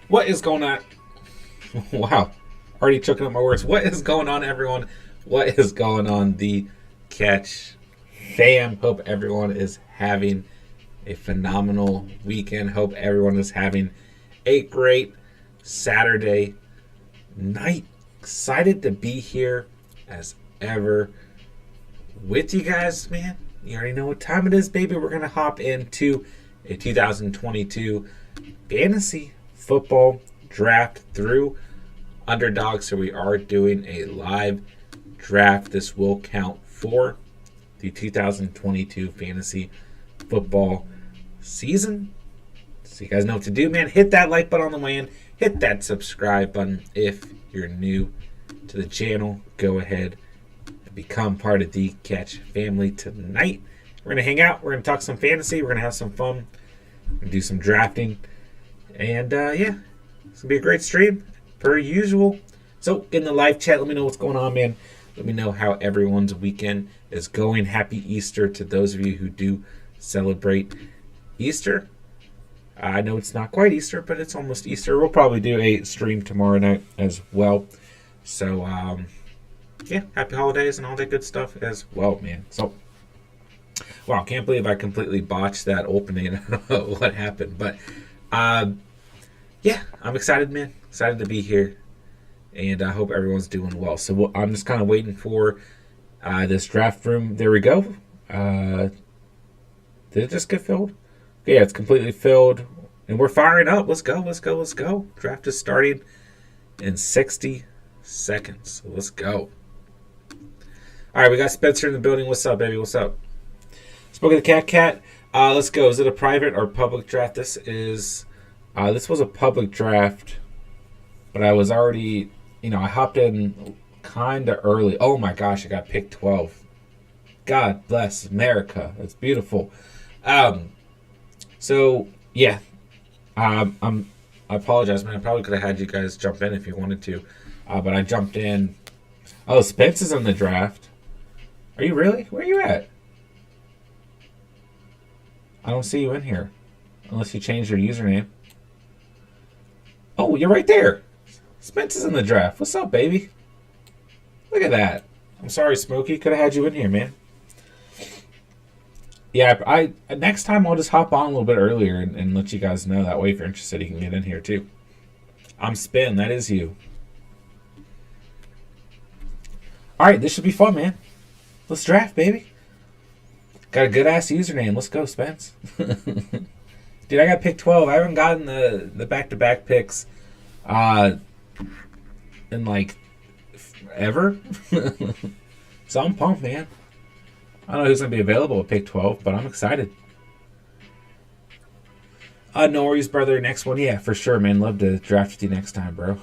What is going on? Wow. Already choking up my words. What is going on, everyone? What is going on, the Catch fam? Hope everyone is having a phenomenal weekend. Hope everyone is having a great Saturday night. Excited to be here as ever with you guys, man. You already know what time it is, baby. We're going to hop into a 2022 fantasy football draft through Underdog. So we are doing a live draft. This will count for the 2022 fantasy football season. So you guys know what to do, man. Hit that like button on the way in. Hit that subscribe button if you're new to the channel. Go ahead and become part of the Catch family tonight. We're going to hang out. We're going to talk some fantasy. We're going to have some fun. We're going to do some drafting. And, yeah, it's going to be a great stream, per usual. So, get in the live chat. Let me know what's going on, man. Let me know how everyone's weekend is going. Happy Easter to those of you who do celebrate Easter. I know it's not quite Easter, but it's almost Easter. We'll probably do a stream tomorrow night as well. So, yeah, happy holidays and all that good stuff as well, man. So, wow, can't believe I completely botched that opening. I don't know what happened, but yeah, I'm excited, man. Excited to be here, and I hope everyone's doing well. So I'm just kind of waiting for this draft room. There we go. Did it just get filled? Yeah, it's completely filled, and we're firing up. Let's go, let's go, let's go. Draft is starting in 60 seconds. So let's go. All right, we got Spencer in the building. What's up, baby? What's up? Spoken to Cat. Let's go. Is it a private or public draft? This was a public draft, but I was already, I hopped in kind of early. Oh my gosh, I got pick 12. God bless America. It's beautiful. So yeah, I apologize, man. I probably could have had you guys jump in if you wanted to, but I jumped in. Oh, Spence is in the draft. Are you really? Where are you at? I don't see you in here, unless you changed your username. Oh, you're right there. Spence is in the draft. What's up, baby? Look at that. I'm sorry, Smokey. Could have had you in here, man. Yeah, I next time I'll just hop on a little bit earlier and let you guys know. That way, if you're interested, you can get in here too. I'm Spin. That is you. All right, this should be fun, man. Let's draft, baby. Got a good-ass username. Let's go, Spence. Dude, I got pick 12. I haven't gotten the back-to-back picks in, like, ever. So I'm pumped, man. I don't know who's going to be available at pick 12, but I'm excited. No worries, brother. Next one. Yeah, for sure, man. Love to draft with you next time, bro.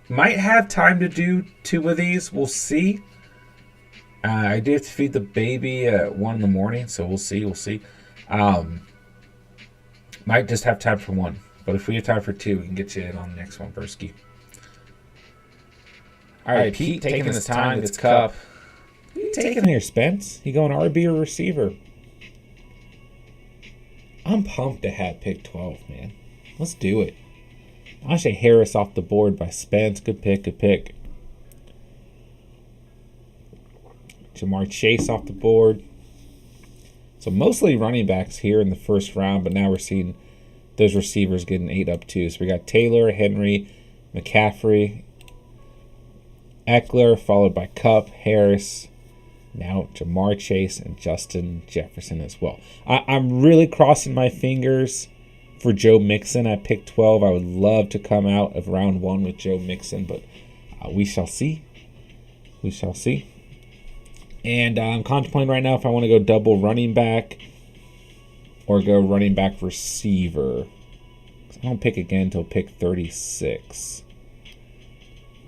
Might have time to do 2 of these. We'll see. I do have to feed the baby at 1 in the morning, so we'll see. Might just have time for 1. But if we have time for 2, we can get you in on the next one, Bursky. All right, Pete taking his time. It's Cup. What are you taking here, Spence? You going RB or receiver? I'm pumped to have pick 12, man. Let's do it. Najee Harris off the board by Spence. Good pick. Jamar Chase off the board. So mostly running backs here in the first round, but now we're seeing those receivers getting 8 up too. So we got Taylor, Henry, McCaffrey, Eckler, followed by Kupp, Harris, now Jamar Chase, and Justin Jefferson as well. I'm really crossing my fingers for Joe Mixon at pick 12. I would love to come out of round 1 with Joe Mixon, but we shall see. And I'm contemplating right now if I want to go double running back or go running back receiver. I don't pick again until pick 36.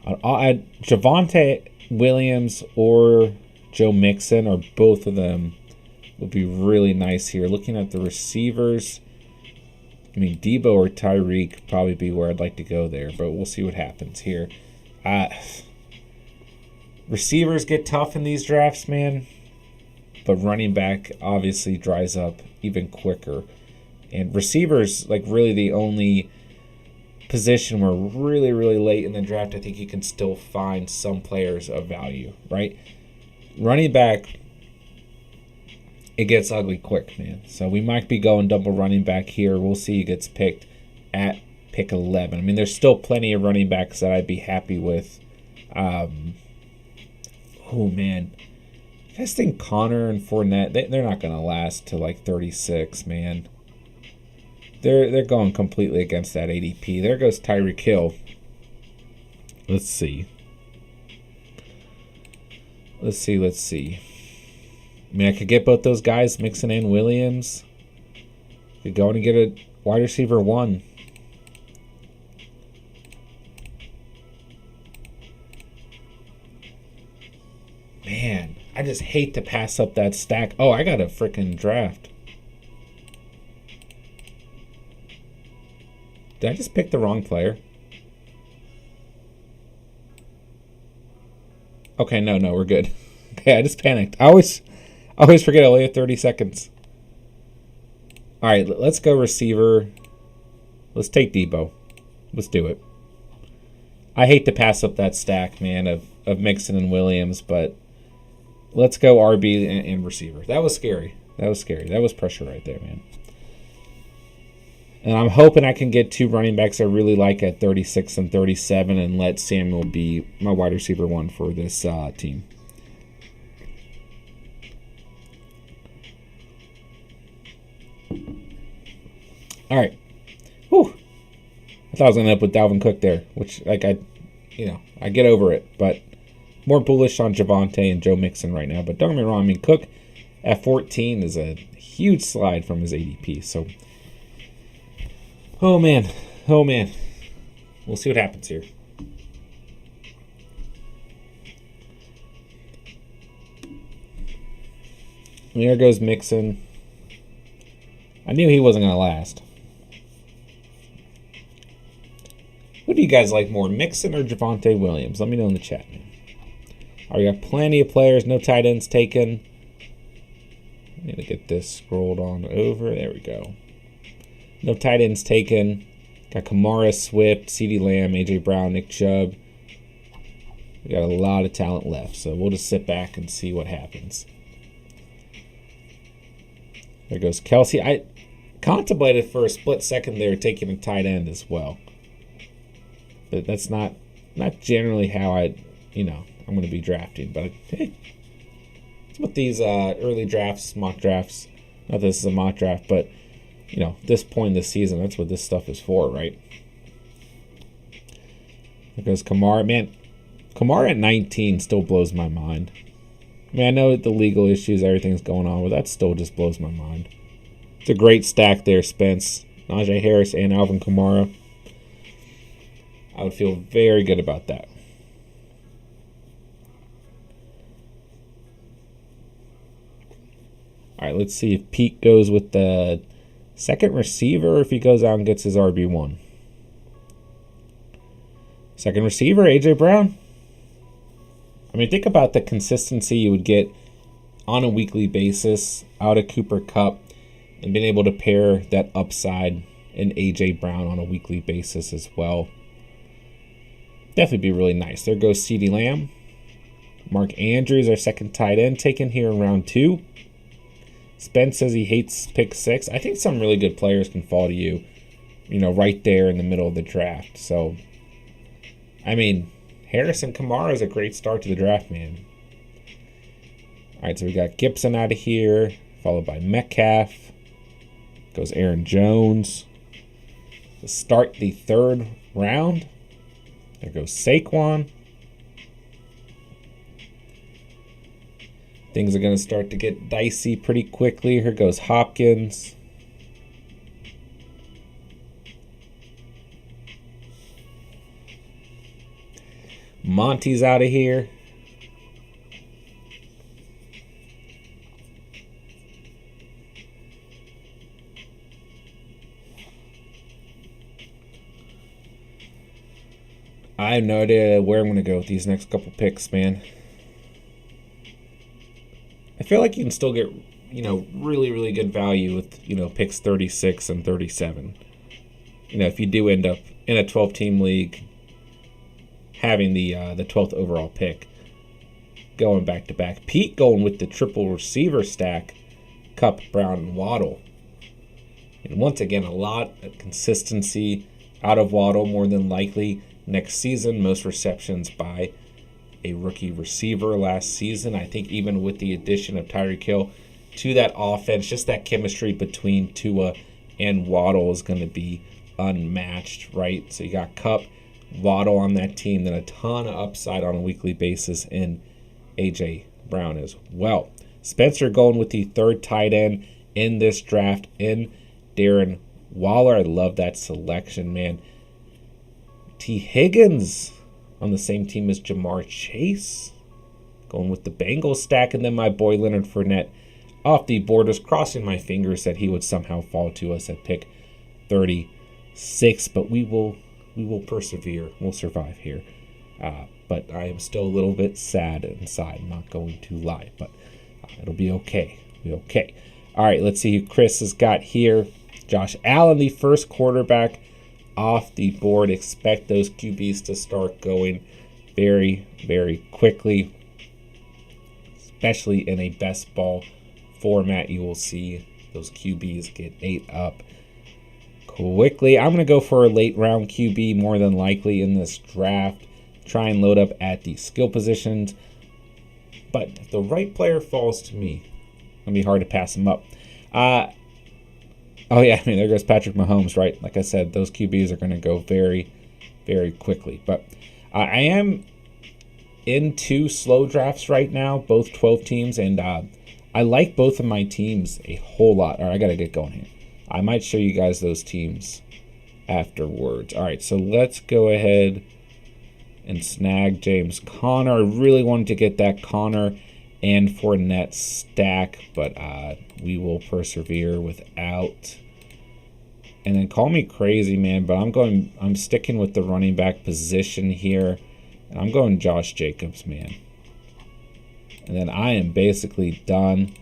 I'll add Javonte Williams or Joe Mixon, or both of them would be really nice here. Looking at the receivers, I mean, Debo or Tyreek probably be where I'd like to go there, but we'll see what happens here. Receivers get tough in these drafts, man, but running back obviously dries up even quicker And receivers, like, really the only position where really, really late in the draft, I think you can still find some players of value, right? Running back, it gets ugly quick, man. So we might be going double running back here. We'll see who gets picked at pick 11. I mean, there's still plenty of running backs that I'd be happy with. Oh, man. You guys think Connor and Fournette, they're not going to last to like 36, man. They're going completely against that ADP. There goes Tyreek Hill. Let's see. Let's see. I mean, I could get both those guys, Mixon and Williams. Could go and get a wide receiver 1. Man, I just hate to pass up that stack. Oh, I got a freaking draft. Did I just pick the wrong player? Okay, no, we're good. Okay, I just panicked. I always forget I only have 30 seconds. All right, let's go receiver. Let's take Debo. Let's do it. I hate to pass up that stack, man, of Mixon and Williams, but let's go RB and receiver. That was scary. That was pressure right there, man. And I'm hoping I can get 2 running backs I really like at 36 and 37 and let Samuel be my wide receiver 1 for this team. All right. Whew. I thought I was going to end up with Dalvin Cook there, which, like, I get over it. But more bullish on Javonte and Joe Mixon right now. But don't get me wrong. I mean, Cook at 14 is a huge slide from his ADP. So, oh, man. We'll see what happens here. And there goes Mixon. I knew he wasn't going to last. Who do you guys like more, Mixon or Javonte Williams? Let me know in the chat, man. All right, we got plenty of players. No tight ends taken. I need to get this scrolled on over. There we go. No tight ends taken. Got Kamara, Swift, CeeDee Lamb, A.J. Brown, Nick Chubb. We got a lot of talent left, so we'll just sit back and see what happens. There goes Kelsey. I contemplated for a split second there taking a tight end as well. But that's not generally how I'm going to be drafting. But hey, it's what these early drafts, mock drafts. Not that this is a mock draft, but this point in the season, that's what this stuff is for, right? There goes Kamara. Man, Kamara at 19 still blows my mind. I mean, I know the legal issues, everything's going on, but that still just blows my mind. It's a great stack there, Spence. Najee Harris and Alvin Kamara. I would feel very good about that. All right, let's see if Pete goes with the second receiver or if he goes out and gets his RB1. Second receiver, A.J. Brown. I mean, think about the consistency you would get on a weekly basis out of Cooper Kupp and being able to pair that upside in A.J. Brown on a weekly basis as well. Definitely be really nice. There goes CeeDee Lamb. Mark Andrews, our second tight end, taken here in round 2. Spence says he hates pick 6. I think some really good players can fall to you, right there in the middle of the draft. So, I mean, Harrison Kamara is a great start to the draft, man. All right, so we got Gibson out of here, followed by Metcalf. Goes Aaron Jones. To start the 3rd round, there goes Saquon. Things are going to start to get dicey pretty quickly. Here goes Hopkins. Monty's out of here. I have no idea where I'm going to go with these next couple picks, man. I feel like you can still get really, really good value with, picks 36 and 37. If you do end up in a 12-team league having the 12th overall pick, going back-to-back. Pete going with the triple receiver stack, Kupp, Brown, and Waddle. And once again, a lot of consistency out of Waddle, more than likely next season. Most receptions by a rookie receiver last season. I think even with the addition of Tyreek Hill to that offense, just that chemistry between Tua and Waddle is going to be unmatched, right? So you got Kupp, Waddle on that team, then a ton of upside on a weekly basis in A.J. Brown as well. Spencer going with the third tight end in this draft in Darren Waller. I love that selection, man. T. Higgins on the same team as Jamar Chase. Going with the Bengals stack, and then my boy Leonard Fournette off the borders, crossing my fingers that he would somehow fall to us at pick 36. But we will persevere. We'll survive here. But I am still a little bit sad inside. I'm not going to lie, but it'll be okay. All right, let's see who Chris has got here. Josh Allen, the first quarterback off the board. Expect those QBs to start going very, very quickly, especially in a best ball format. You will see those QBs get ate up quickly. I'm going to go for a late round QB more than likely in this draft. Try and load up at the skill positions. But if the right player falls to me, it's going to be hard to pass him up. There goes Patrick Mahomes, right? Like I said, those QBs are going to go very, very quickly. But I am in 2 slow drafts right now, both 12 teams, and I like both of my teams a whole lot. All right, I got to get going here. I might show you guys those teams afterwards. All right, so let's go ahead and snag James Conner. I really wanted to get that Conner and Fournette stack, but we will persevere without. And then call me crazy, man, but I'm sticking with the running back position here, and I'm going Josh Jacobs, man. And then I am basically done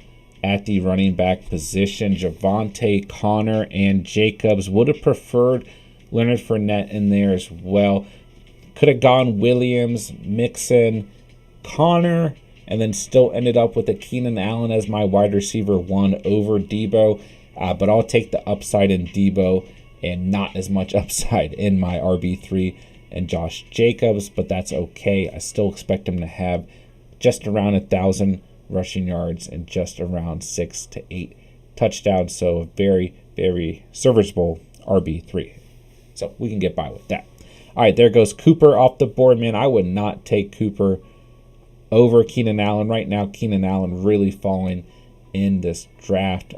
at the running back position. Javonte, Conner, and Jacobs. Would have preferred Leonard Fournette in there as well. Could have gone Williams, Mixon, Conner, and then still ended up with a Keenan Allen as my wide receiver 1 over Debo. But I'll take the upside in Debo and not as much upside in my RB3 and Josh Jacobs, but that's okay. I still expect him to have just around 1,000 rushing yards and just around 6 to 8 touchdowns. So a very, very serviceable RB3. So we can get by with that. All right, there goes Cooper off the board, man. I would not take Cooper over Keenan Allen right now. Keenan Allen really falling in this draft.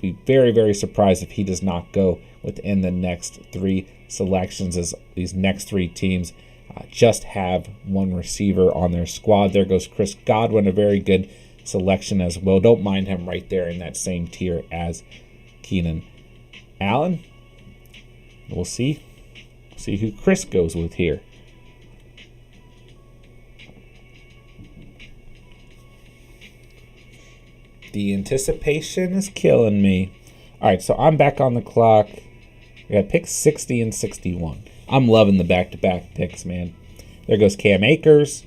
Be very, very surprised if he does not go within the next 3 selections, as these next 3 teams just have 1 receiver on their squad. There goes Chris Godwin, a very good selection as well. Don't mind him right there in that same tier as Keenan Allen. We'll see who Chris goes with here. The anticipation is killing me. All right, so I'm back on the clock. We got picks 60 and 61. I'm loving the back-to-back picks, man. There goes Cam Akers.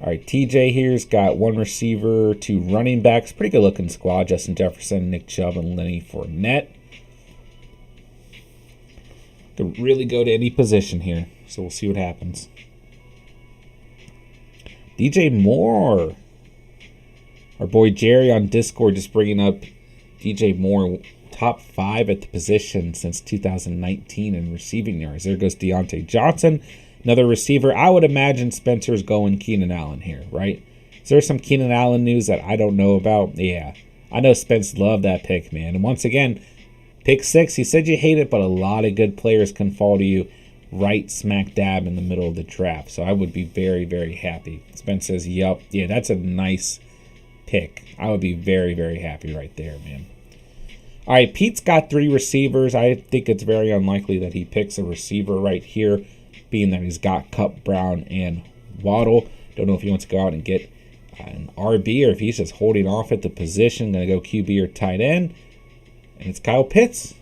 All right, TJ here's got 1 receiver, 2 running backs. Pretty good-looking squad. Justin Jefferson, Nick Chubb, and Lenny Fournette. Could really go to any position here, so we'll see what happens. DJ Moore. Our boy Jerry on Discord just bringing up DJ Moore, top 5 at the position since 2019 in receiving yards. There goes Deontay Johnson, another receiver. I would imagine Spencer's going Keenan Allen here, right? Is there some Keenan Allen news that I don't know about? Yeah, I know Spence loved that pick, man. And once again, pick 6, he said you hate it, but a lot of good players can fall to you right smack dab in the middle of the draft. So I would be very, very happy. Spence says, yup, yeah, that's a nice pick. I would be very, very happy right there, man. All right, Pete's got 3 receivers. I think it's very unlikely that he picks a receiver right here, being that he's got Kupp, Brown, and Waddle. Don't know if he wants to go out and get an RB, or if he's just holding off at the position, going to go QB or tight end. And it's Kyle Pitts.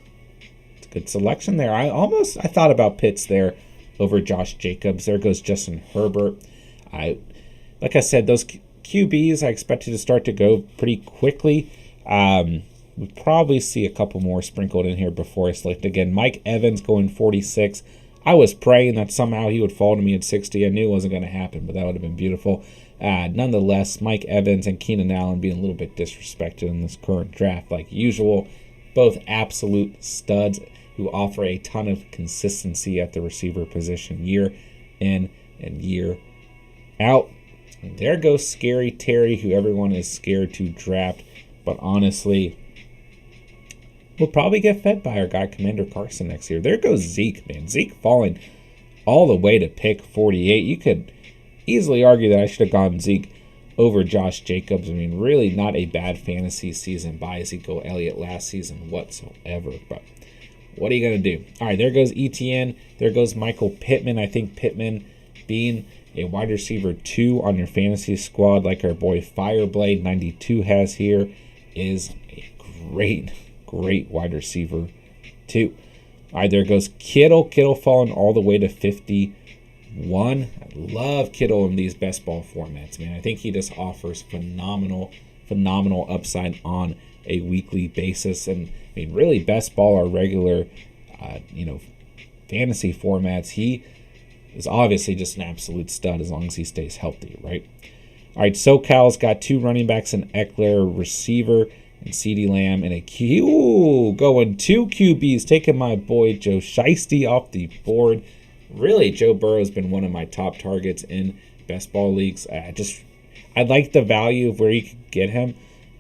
It's a good selection there. I thought about Pitts there over Josh Jacobs. There goes Justin Herbert. Like I said, those QBs I expected to start to go pretty quickly. We'll probably see a couple more sprinkled in here before I select again. Mike Evans going 46. I was praying that somehow he would fall to me at 60. I knew it wasn't going to happen, but that would have been beautiful. Nonetheless, Mike Evans and Keenan Allen being a little bit disrespected in this current draft like usual. Both absolute studs who offer a ton of consistency at the receiver position year in and year out. And there goes Scary Terry, who everyone is scared to draft. But honestly, we'll probably get fed by our guy Commander Carson next year. There goes Zeke, man. Zeke falling all the way to pick 48. You could easily argue that I should have gone Zeke over Josh Jacobs. I mean, really not a bad fantasy season by Ezekiel Elliott last season whatsoever. But what are you going to do? All right, there goes ETN. There goes Michael Pittman. I think Pittman being a wide receiver 2 on your fantasy squad like our boy Fireblade 92 has here is a great wide receiver 2. All right, there goes Kittle. Kittle falling all the way to 51. I love Kittle in these best ball formats, man. I think he just offers phenomenal upside on a weekly basis. And I mean, really, best ball or regular, fantasy formats. He is obviously just an absolute stud as long as he stays healthy, right? All right, SoCal's got 2 running backs, an Eckler, receiver, and CeeDee Lamb, and going 2 QBs, taking my boy Joe Shiesty off the board. Really, Joe Burrow has been one of my top targets in best ball leagues. I like the value of where you could get him,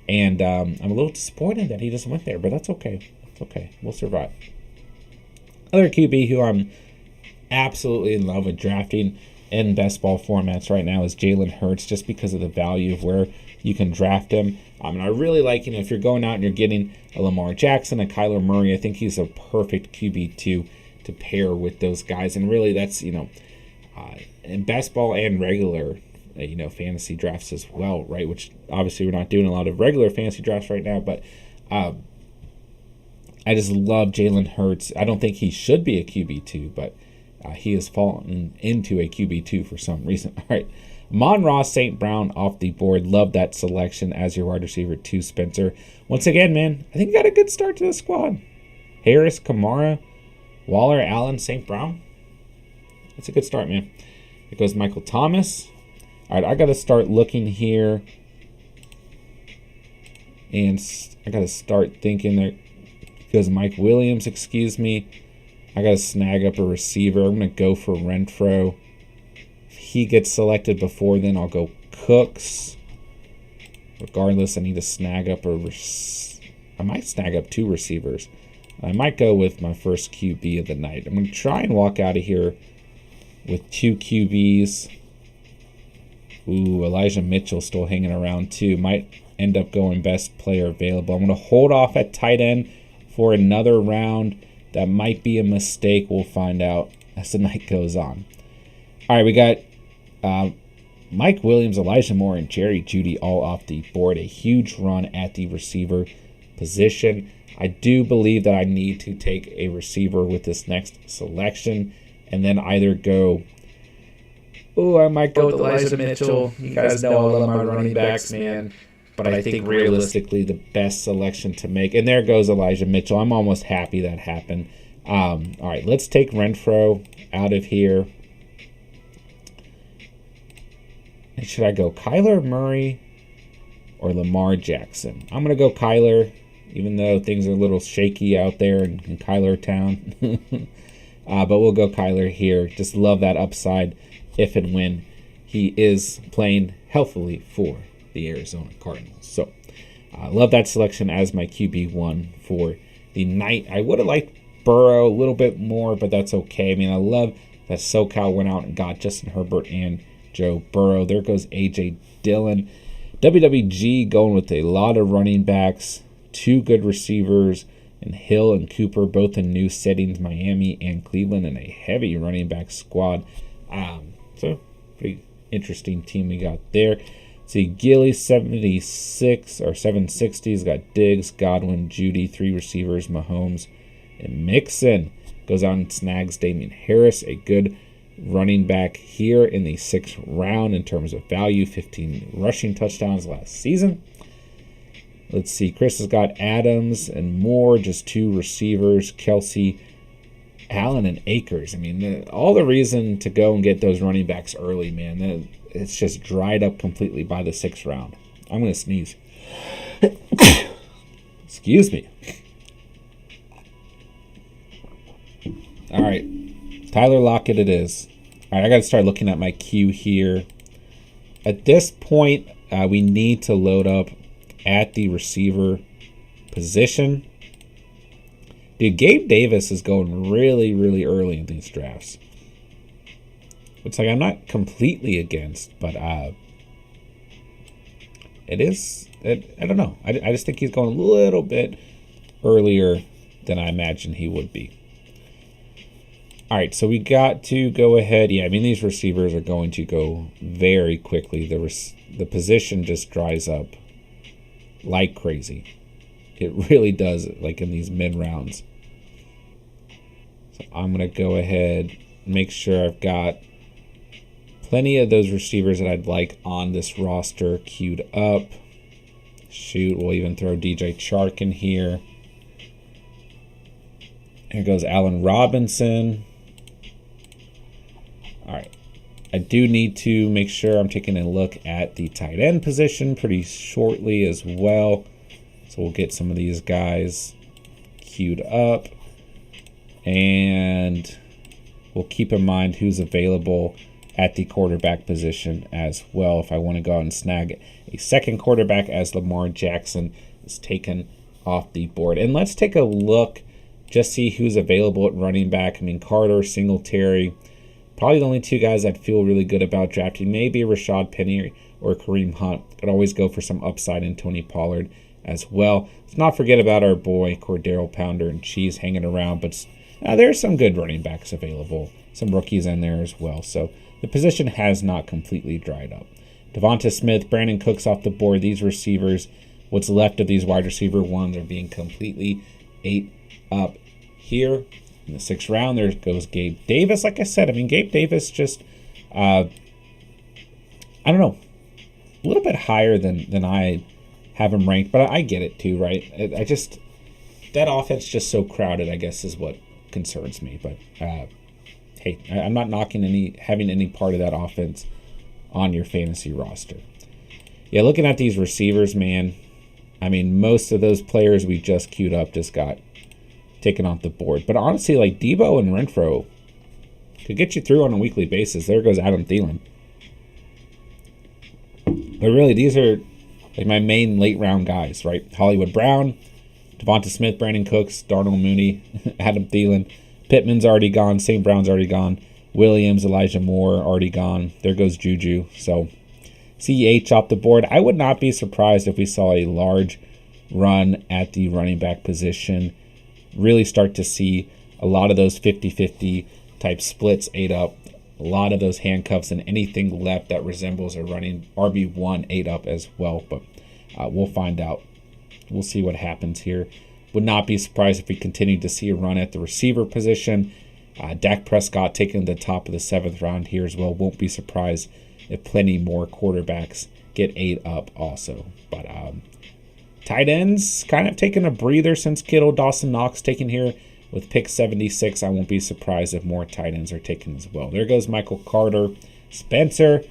and I'm a little disappointed that he just went there, but that's okay. It's okay. We'll survive. Other QB who I'm absolutely in love with drafting in best ball formats right now is Jalen Hurts, just because of the value of where you can draft him. And I really like, if you're going out and you're getting a Lamar Jackson, a Kyler Murray, I think he's a perfect QB2 to pair with those guys. And really that's, in best ball and regular, fantasy drafts as well, right? Which obviously we're not doing a lot of regular fantasy drafts right now, but I just love Jalen Hurts. I don't think he should be a QB2, but he has fallen into a QB2 for some reason. All right. Amon-Ra St. Brown off the board. Love that selection as your wide receiver 2, Spencer. Once again, man, I think you got a good start to the squad. Harris, Kamara, Waller, Allen, St. Brown. That's a good start, man. It goes Michael Thomas. All right, I got to start looking here. And I got to start thinking there goes Mike Williams, I got to snag up a receiver. I'm going to go for Renfro. If he gets selected before then, I'll go Cooks. Regardless, I need to snag up I might snag up 2 receivers. I might go with my first QB of the night. I'm going to try and walk out of here with 2 QBs. Ooh, Elijah Mitchell still hanging around too. Might end up going best player available. I'm going to hold off at tight end for another round. That might be a mistake. We'll find out as the night goes on. All right, we got Mike Williams, Elijah Moore, and Jerry Jeudy all off the board. A huge run at the receiver position. I do believe that I need to take a receiver with this next selection and then either go... I might go with Elijah Mitchell. You guys know I love my running backs, man. But I think realistically the best selection to make. And there goes Elijah Mitchell. I'm almost happy that happened. All right, let's take Renfro out of here. And should I go Kyler Murray or Lamar Jackson? I'm going to go Kyler, even though things are a little shaky out there in Kyler Town. But we'll go Kyler here. Just love that upside if and when he is playing healthily for the Arizona Cardinals. So I love that selection as my QB1 for the night. I would have liked Burrow a little bit more, but that's okay. I mean, I love that SoCal went out and got Justin Herbert and Joe Burrow. There goes A.J. Dillon. WWG going with a lot of running backs, 2 good receivers, and Hill and Cooper, both in new settings, Miami and Cleveland, and a heavy running back squad. So pretty interesting team we got there. See, Gilly 76 or 760. He's got Diggs, Godwin, Judy, 3 receivers, Mahomes, and Mixon. Goes on and snags Damian Harris, a good running back here in the 6th round in terms of value. 15 rushing touchdowns last season. Let's see. Chris has got Adams and Moore, just 2 receivers. Kelsey, Allen, and Akers. I mean, all the reason to go and get those running backs early, man. It's just dried up completely by the 6th round. I'm going to sneeze. Excuse me. All right. Tyler Lockett it is. All right, I got to start looking at my queue here. At this point, we need to load up at the receiver position. Dude, Gabe Davis is going really, really early in these drafts. It's like I'm not completely against, but it is. I don't know. I just think he's going a little bit earlier than I imagined he would be. All right, so we got to go ahead. Yeah, I mean, these receivers are going to go very quickly. The position just dries up like crazy. It really does, like in these mid-rounds. So I'm going to go ahead and make sure I've got plenty of those receivers that I'd like on this roster queued up. Shoot, we'll even throw DJ Chark in here. Here goes Allen Robinson. All right. I do need to make sure I'm taking a look at the tight end position pretty shortly as well. So we'll get some of these guys queued up. And we'll keep in mind who's available at the quarterback position as well. If I want to go out and snag a second quarterback as Lamar Jackson is taken off the board. And let's take a look, just see who's available at running back. I mean, Carter, Singletary, probably the only 2 guys I'd feel really good about drafting. Maybe Rashad Penny or Kareem Hunt. Could always go for some upside in Tony Pollard as well. Let's not forget about our boy Cordell Pounder and Cheese hanging around, but there's some good running backs available. Some rookies in there as well. So the position has not completely dried up. Devonta Smith, Brandon Cooks off the board. These receivers, what's left of these wide receiver ones, are being completely ate up here. In the 6th round, there goes Gabe Davis. Like I said, I mean, Gabe Davis just, I don't know, a little bit higher than I have him ranked, but I get it too, right? I just, that offense just so crowded, I guess, is what concerns me. But hey, I'm not knocking having any part of that offense on your fantasy roster. Yeah, looking at these receivers, man, I mean, most of those players we just queued up just got taken off the board. But honestly, like Debo and Renfro could get you through on a weekly basis. There goes Adam Thielen. But really, these are like my main late round guys, right? Hollywood Brown, Devonta Smith, Brandon Cooks, Darnell Mooney, Adam Thielen. Pittman's already gone. St. Brown's already gone. Williams, Elijah Moore already gone. There goes Juju. So CEH off the board. I would not be surprised if we saw a large run at the running back position. Really start to see a lot of those 50-50 type splits ate up. A lot of those handcuffs and anything left that resembles a running RB1 ate up as well. But we'll find out. We'll see what happens here. Would not be surprised if we continue to see a run at the receiver position. Dak Prescott taking the top of the 7th round here as well. Won't be surprised if plenty more quarterbacks get ate up also. But tight ends kind of taking a breather since Kittle. Dawson Knox taken here with pick 76. I won't be surprised if more tight ends are taken as well. There goes Michael Carter. Spencer,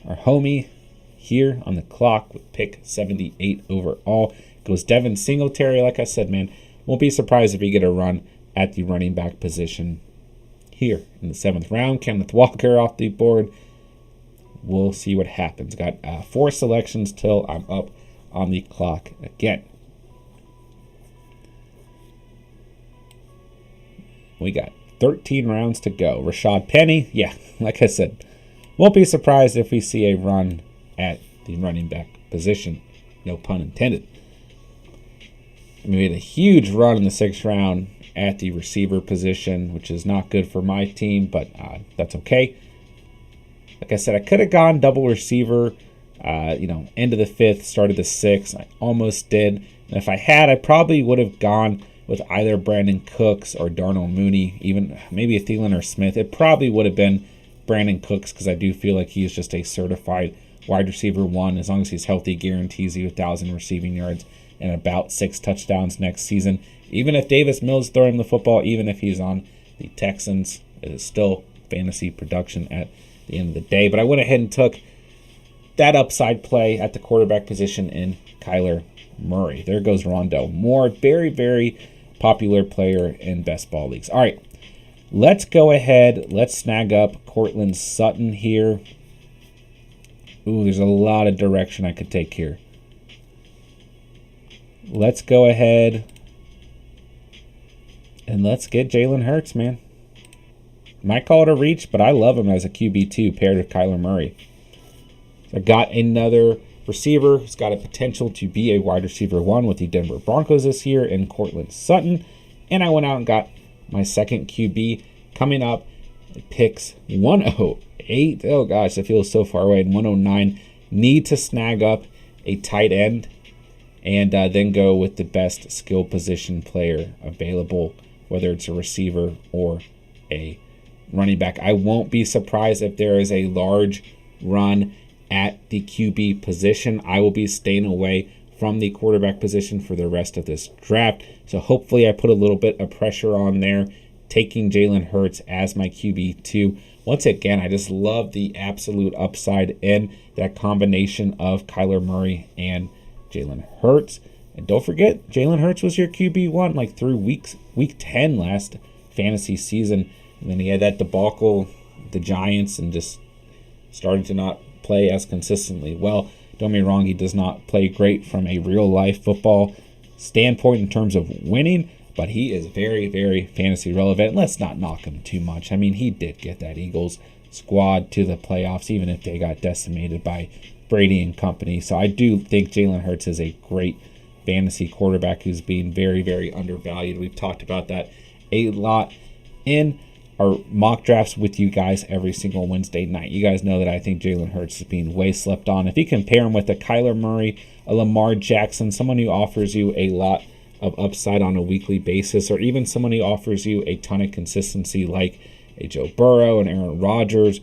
our homie, here on the clock with pick 78 overall. Goes Devin Singletary. Like I said, man, won't be surprised if we get a run at the running back position here in the 7th round. Kenneth Walker off the board. We'll see what happens. Got 4 selections till I'm up on the clock again. We got 13 rounds to go. Rashad Penny, yeah, like I said, won't be surprised if we see a run at the running back position. No pun intended. We made a huge run in the 6th round at the receiver position, which is not good for my team, but that's okay. Like I said, I could have gone double receiver End of the 5th, start of the 6th. I almost did. And if I had, I probably would have gone with either Brandon Cooks or Darnell Mooney, even maybe a Thielen or Smith. It probably would have been Brandon Cooks because I do feel like he's just a certified wide receiver 1. As long as he's healthy, guarantees you 1,000 receiving yards and about 6 touchdowns next season. Even if Davis Mills throwing him the football, even if he's on the Texans, it is still fantasy production at the end of the day. But I went ahead and took that upside play at the quarterback position in Kyler Murray. There goes Rondell Moore. Very, very popular player in best ball leagues. All right, let's go ahead. Let's snag up Cortland Sutton here. Ooh, there's a lot of direction I could take here. Let's go ahead and let's get Jalen Hurts, man. Might call it a reach, but I love him as a QB2 paired with Kyler Murray. I got another receiver who's got a potential to be a wide receiver 1 with the Denver Broncos this year in Cortland Sutton. And I went out and got my second QB coming up. It picks 108. Oh gosh, it feels so far away. And 109. Need to snag up a tight end and then go with the best skill position player available, whether it's a receiver or a running back. I won't be surprised if there is a large run at the QB position. I will be staying away from the quarterback position for the rest of this draft. So hopefully I put a little bit of pressure on there, taking Jalen Hurts as my QB2. Once again, I just love the absolute upside in that combination of Kyler Murray and Jalen Hurts. And don't forget, Jalen Hurts was your QB1 like through week 10 last fantasy season. And then he had that debacle, the Giants, and just started to not play as consistently. Well, don't get me wrong, he does not play great from a real-life football standpoint in terms of winning, but he is very, very fantasy relevant. Let's not knock him too much. I mean, he did get that Eagles squad to the playoffs, even if they got decimated by Brady and company. So I do think Jalen Hurts is a great fantasy quarterback who's being very, very undervalued. We've talked about that a lot in our mock drafts with you guys every single Wednesday night. You guys know that I think Jalen Hurts is being way slept on. If you compare him with a Kyler Murray, a Lamar Jackson, someone who offers you a lot of upside on a weekly basis, or even someone who offers you a ton of consistency like a Joe Burrow and Aaron Rodgers,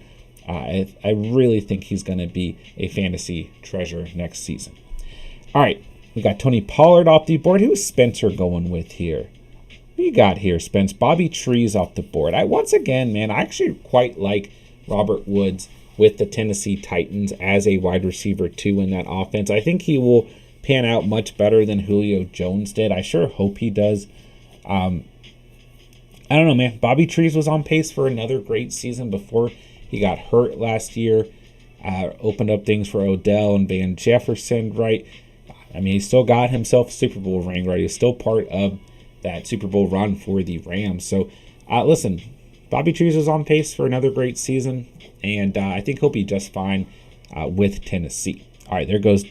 I really think he's going to be a fantasy treasure next season. All right, we got Tony Pollard off the board. Who's Spencer going with here? What you got here, Spence? Bobby Trees off the board. Once again, man, I actually quite like Robert Woods with the Tennessee Titans as a wide receiver 2 in that offense. I think he will pan out much better than Julio Jones did. I sure hope he does. I don't know, man. Bobby Trees was on pace for another great season before he got hurt last year. Opened up things for Odell and Van Jefferson, right? I mean, he still got himself a Super Bowl ring, right? He's still part of that Super Bowl run for the Rams. So, listen, Bobby Trees is on pace for another great season, and I think he'll be just fine with Tennessee. All right, there goes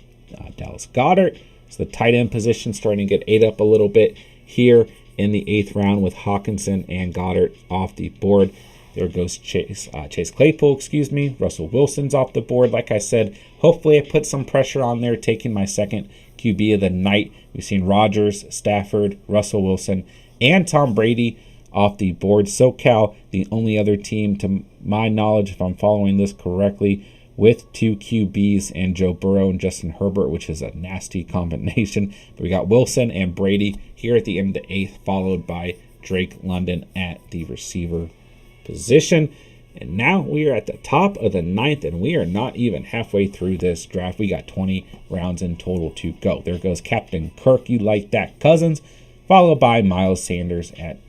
Dallas Goedert. So the tight end position starting to get ate up a little bit here in the 8th round with Hawkinson and Goddard off the board. There goes Chase Claypool, Russell Wilson's off the board. Like I said, hopefully I put some pressure on there, taking my second QB of the night. We've seen Rodgers, Stafford, Russell Wilson, and Tom Brady off the board. SoCal, the only other team, to my knowledge, if I'm following this correctly, with 2 QBs and Joe Burrow and Justin Herbert, which is a nasty combination. But we got Wilson and Brady here at the end of the 8th, followed by Drake London at the receiver position. And now we are at the top of the 9th, and we are not even halfway through this draft. We got 20 rounds in total to go. There goes Captain Kirk. You like that, Cousins, followed by Miles Sanders at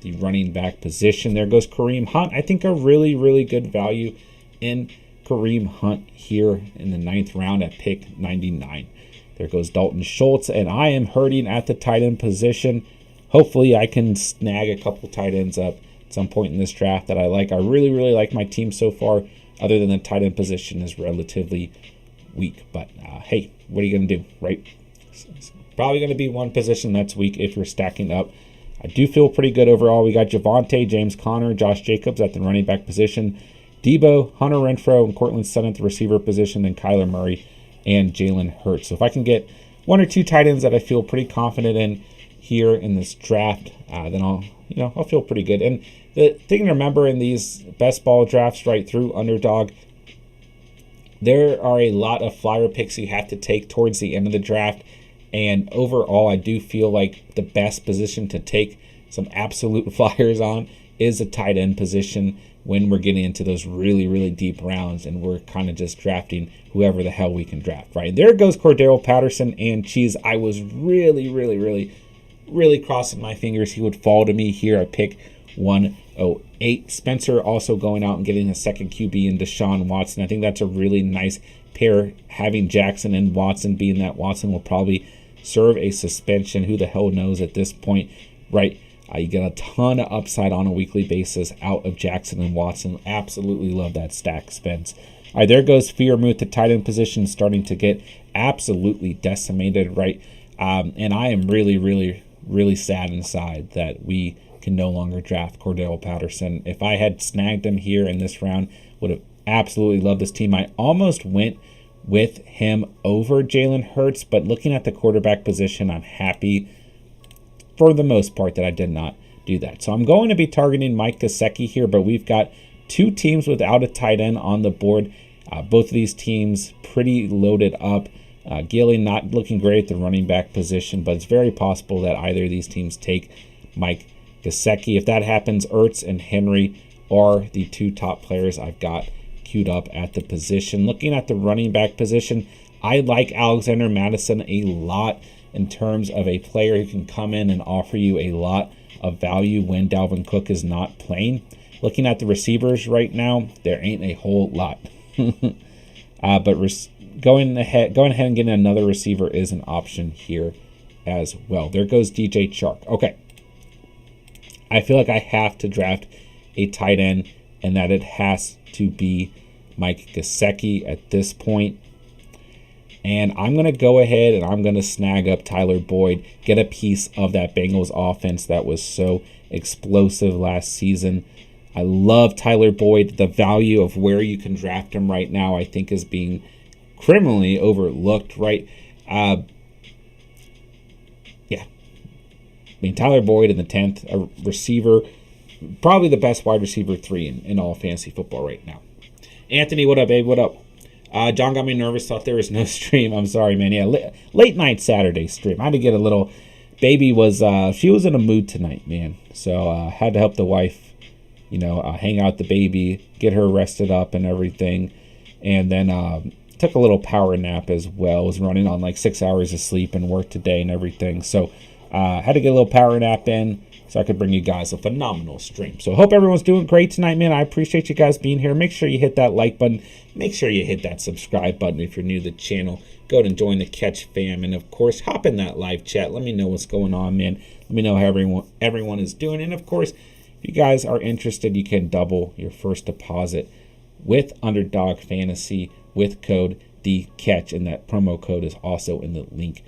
the running back position. There goes Kareem Hunt. I think a really, really good value in Kareem Hunt here in the 9th round at pick 99. There goes Dalton Schultz, and I am hurting at the tight end position. Hopefully I can snag a couple tight ends up at some point in this draft that I like. I really, really like my team so far, other than the tight end position is relatively weak. But hey, what are you going to do, right? It's probably going to be one position that's weak if you're stacking up. I do feel pretty good overall. We got Javonte, James Conner, Josh Jacobs at the running back position, Debo, Hunter Renfrow, and Cortland Sutton at the receiver position, and Kyler Murray and Jalen Hurts. So if I can get one or two tight ends that I feel pretty confident in here in this draft, then I'll feel pretty good. And the thing to remember in these best ball drafts right through Underdog, there are a lot of flyer picks you have to take towards the end of the draft. And overall, I do feel like the best position to take some absolute flyers on is a tight end position when we're getting into those really, really deep rounds and we're kind of just drafting whoever the hell we can draft, right? There goes Cordell Patterson and cheese. I was really, really, really, really crossing my fingers he would fall to me here at pick 108. Spencer also going out and getting a second QB in Deshaun Watson. I think that's a really nice pair, having Jackson and Watson, being that Watson will probably serve a suspension. Who the hell knows at this point, right? You get a ton of upside on a weekly basis out of Jackson and Watson. Absolutely love that stack, Spence. All right, there goes Fearmouth. The tight end position starting to get absolutely decimated, right? And I am really, really, really sad inside that we can no longer draft Cordell Patterson. If I had snagged him here in this round, would have absolutely loved this team. I almost went with him over Jalen Hurts, but looking at the quarterback position, I'm happy for the most part that I did not do that. So I'm going to be targeting Mckissick here, but we've got two teams without a tight end on the board. Both of these teams pretty loaded up. Gilly not looking great at the running back position, but it's very possible that either of these teams take Mckissick. If that happens, Ertz and Henry are the two top players I've got queued up at the position. Looking at the running back position, I like Alexander Madison a lot in terms of a player who can come in and offer you a lot of value when Dalvin Cook is not playing. Looking at the receivers right now, there ain't a whole lot. But going ahead and getting another receiver is an option here as well. There goes DJ Chark. Okay. I feel like I have to draft a tight end and that it has to be Mckissick at this point. And I'm going to go ahead and I'm going to snag up Tyler Boyd, get a piece of that Bengals offense that was so explosive last season. I love Tyler Boyd. The value of where you can draft him right now, I think, is being criminally overlooked, right? Yeah. I mean, Tyler Boyd in the 10th, a receiver, probably the best wide receiver 3 in all fantasy football right now. Anthony, what up, babe? What up? John got me nervous, thought there was no stream. I'm sorry, man. Yeah, late night Saturday stream. I had to get a little... Baby was... she was in a mood tonight, man. So had to help the wife, hang out the baby, get her rested up and everything. And then took a little power nap as well. Was running on like 6 hours of sleep and work today and everything. So had to get a little power nap in so I could bring you guys a phenomenal stream. So hope everyone's doing great tonight, man. I appreciate you guys being here. Make sure you hit that like button. Make sure you hit that subscribe button if you're new to the channel. Go ahead and join the Catch fam. And, of course, hop in that live chat. Let me know what's going on, man. Let me know how everyone is doing. And, of course, if you guys are interested, you can double your first deposit with Underdog Fantasy with code THECATCH. And that promo code is also in the link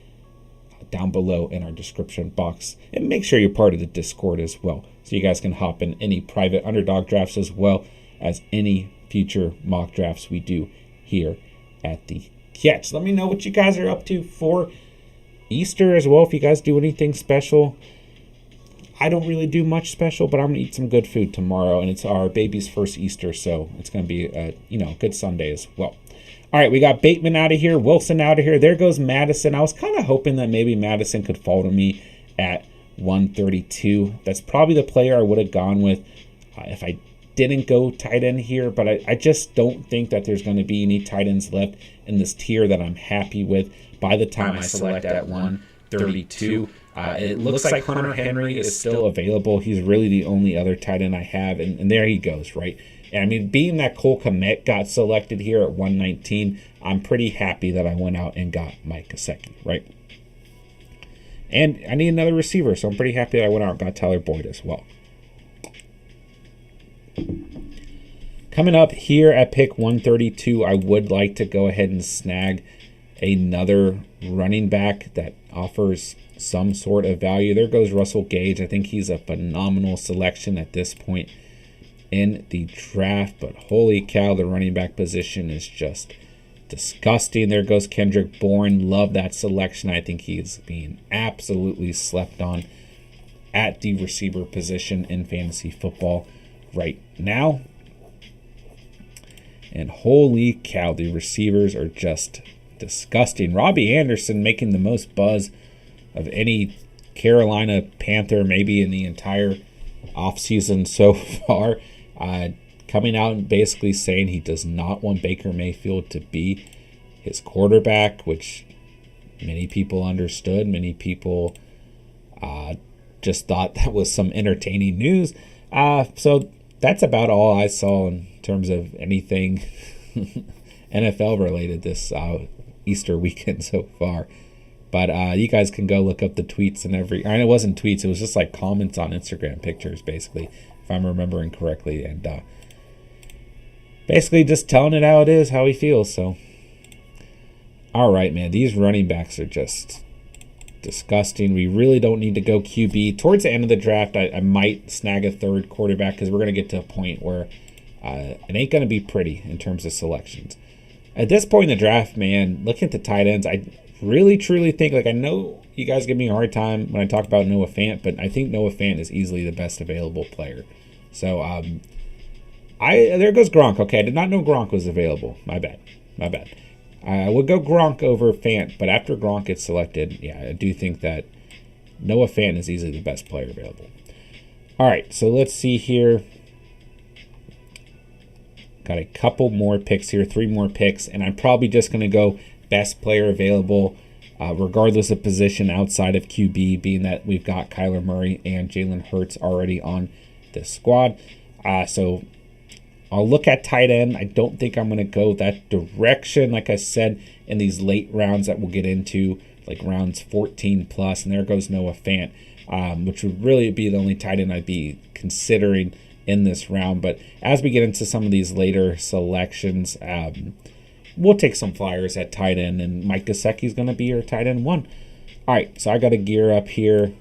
down below in our description box. And make sure you're part of the Discord as well, so you guys can hop in any private Underdog drafts as well as any future mock drafts we do here at the Catch. Let me know what you guys are up to for Easter as well, if you guys do anything special. I don't really do much special, but I'm gonna eat some good food tomorrow, and it's our baby's first Easter, so it's gonna be a good Sunday as well. All right, we got Bateman out of here, Wilson out of here. There goes Madison. I was kind of hoping that maybe Madison could fall to me at 132. That's probably the player I would have gone with if I didn't go tight end here, but I just don't think that there's going to be any tight ends left in this tier that I'm happy with by the time I select at 132. It looks like Hunter Henry is still available. He's really the only other tight end I have, and there he goes, right? And I mean, being that Cole Kmet got selected here at 119, I'm pretty happy that I went out and got Mckissick, right? And I need another receiver, so I'm pretty happy that I went out and got Tyler Boyd as well. Coming up here at pick 132, I would like to go ahead and snag another running back that offers some sort of value. There goes Russell Gage. I think he's a phenomenal selection at this point in the draft, but holy cow, the running back position is just disgusting. There goes Kendrick Bourne. Love that selection. I think he's being absolutely slept on at the receiver position in fantasy football right now. And holy cow, the receivers are just disgusting. Robbie Anderson making the most buzz of any Carolina Panther maybe in the entire offseason so far. Coming out and basically saying he does not want Baker Mayfield to be his quarterback, which many people understood. Many people just thought that was some entertaining news. So that's about all I saw in terms of anything NFL related this Easter weekend so far. But you guys can go look up the tweets and and it wasn't tweets, it was just like comments on Instagram pictures, basically, if I'm remembering correctly. And basically just telling it how it is, how he feels. So, all right, man, these running backs are just disgusting. We really don't need to go QB. Towards the end of the draft, I might snag a third quarterback because we're going to get to a point where it ain't going to be pretty in terms of selections. At this point in the draft, man, looking at the tight ends, I really, truly think, like, I know you guys give me a hard time when I talk about Noah Fant, but I think Noah Fant is easily the best available player. So, there goes Gronk. Okay, I did not know Gronk was available. My bad. I would go Gronk over Fant, but after Gronk gets selected, yeah, I do think that Noah Fant is easily the best player available. All right, so let's see here. Got a couple more picks here, 3 more picks, and I'm probably just going to go best player available, regardless of position outside of QB, being that we've got Kyler Murray and Jalen Hurts already on the squad. So I'll look at tight end. I don't think I'm going to go that direction, like I said, in these late rounds that we'll get into, like rounds 14 plus, and there goes Noah Fant, which would really be the only tight end I'd be considering in this round. But as we get into some of these later selections, we'll take some flyers at tight end, and Mike Gesicki's going to be your tight end 1. All right, so I got to gear up here.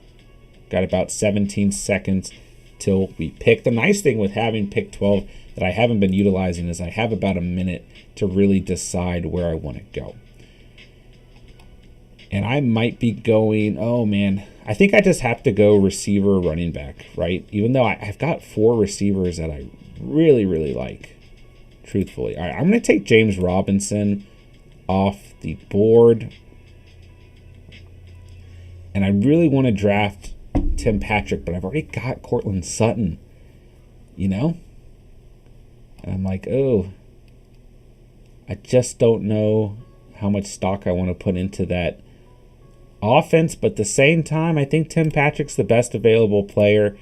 Got about 17 seconds till we pick. The nice thing with having pick 12 that I haven't been utilizing is I have about a minute to really decide where I want to go. And I might be going, oh man, I think I just have to go receiver, running back, right? Even though I've got 4 receivers that I really, really like, truthfully. All right, I'm going to take James Robinson off the board. And I really want to draft Tim Patrick, but I've already got Cortland Sutton, you know? And I'm like, oh, I just don't know how much stock I want to put into that offense. But at the same time, I think Tim Patrick's the best available player.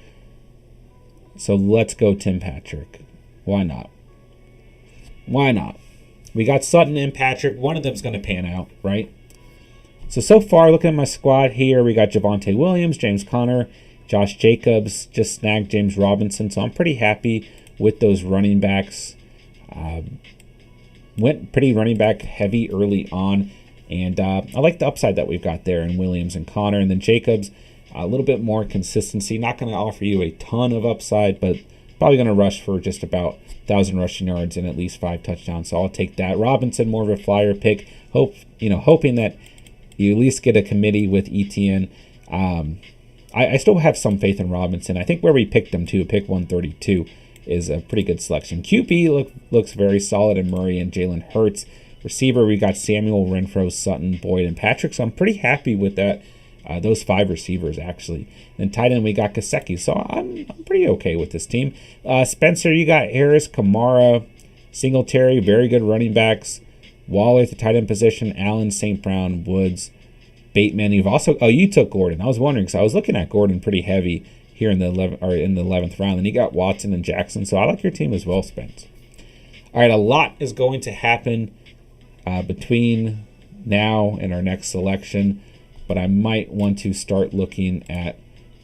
So let's go Tim Patrick. Why not? Why not? We got Sutton and Patrick. One of them's going to pan out, right? So far, looking at my squad here, we got Javonte Williams, James Conner, Josh Jacobs, just snagged James Robinson. So I'm pretty happy with those running backs. Went pretty running back heavy early on. And I like the upside that we've got there in Williams and Conner. And then Jacobs, a little bit more consistency. Not going to offer you a ton of upside, but probably going to rush for just about 1,000 rushing yards and at least 5 touchdowns. So I'll take that. Robinson, more of a flyer pick. Hoping that you at least get a committee with ETN. I still have some faith in Robinson. I think where we picked him to, pick 132, is a pretty good selection. QB looks very solid in Murray and Jalen Hurts. Receiver, we got Samuel, Renfro, Sutton, Boyd, and Patrick. So I'm pretty happy with that. Those 5 receivers, actually. And tight end, we got Gesicki. So I'm pretty okay with this team. Spencer, you got Harris, Kamara, Singletary, very good running backs. Waller at the tight end position, Allen, St. Brown, Woods, Bateman. You've also you took Gordon. I was wondering because I was looking at Gordon pretty heavy here in the 11th round, and you got Watson and Jackson. So I like your team as well, Spence. All right, a lot is going to happen between now and our next selection, but I might want to start looking at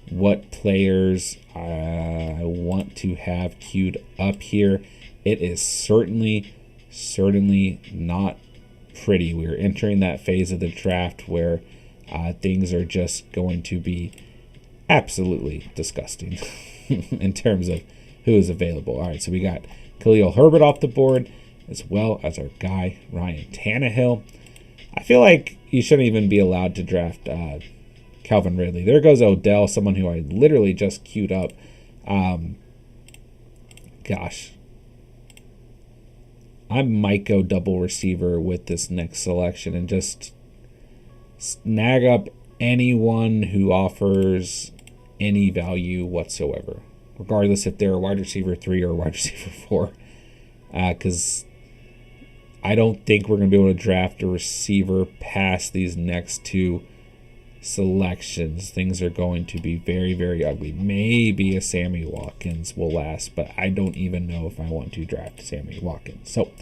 what players I want to have queued up here. It is certainly not pretty. We're entering that phase of the draft where things are just going to be absolutely disgusting in terms of who is available. All right, so we got Khalil Herbert off the board. as well as our guy, Ryan Tannehill. I feel like you shouldn't even be allowed to draft Calvin Ridley. There goes Odell, someone who I literally just queued up. Gosh. I might go double receiver with this next selection and just snag up anyone who offers any value whatsoever, regardless if they're a wide receiver 3 or a wide receiver 4. Because I don't think we're going to be able to draft a receiver past these next 2 selections. Things are going to be very, very ugly. Maybe a Sammy Watkins will last, but I don't even know if I want to draft Sammy Watkins. So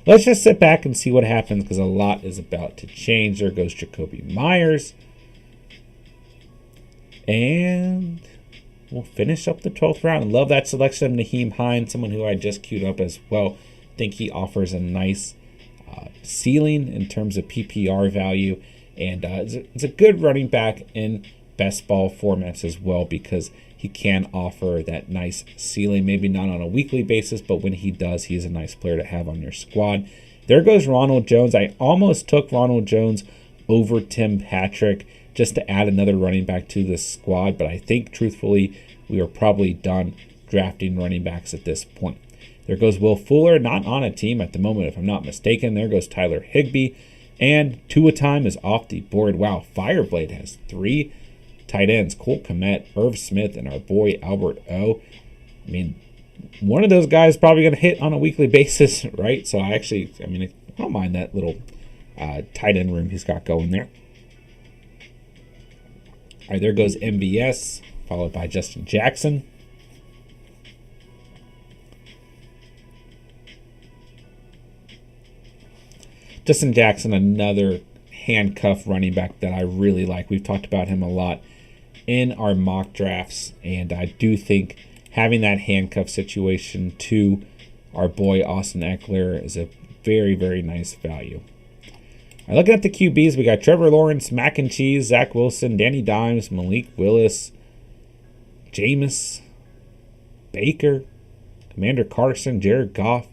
let's just sit back and see what happens, because a lot is about to change. There goes Jacoby Myers. And we'll finish up the 12th round. I love that selection of Nyheim Hines, someone who I just queued up as well. I think he offers a nice ceiling in terms of PPR value. And it's a good running back in best ball formats as well, because he can offer that nice ceiling. Maybe not on a weekly basis, but when he does, he's a nice player to have on your squad. There goes Ronald Jones. I almost took Ronald Jones over Tim Patrick just to add another running back to this squad, but I think, truthfully, we are probably done drafting running backs at this point. There goes Will Fuller, not on a team at the moment, if I'm not mistaken. There goes Tyler Higbee. And Tua time is off the board. Wow, Fireblade has 3 tight ends. Cole Kmet, Irv Smith, and our boy Albert O. I mean, one of those guys is probably going to hit on a weekly basis, right? So I don't mind that little tight end room he's got going there. All right, there goes MVS, followed by Justin Jackson. Justin Jackson, another handcuff running back that I really like. We've talked about him a lot in our mock drafts, and I do think having that handcuff situation to our boy Austin Eckler is a very, very nice value. All right, looking at the QBs, we got Trevor Lawrence, Mac and Cheese, Zach Wilson, Danny Dimes, Malik Willis, Jameis, Baker, Commander Carson, Jared Goff,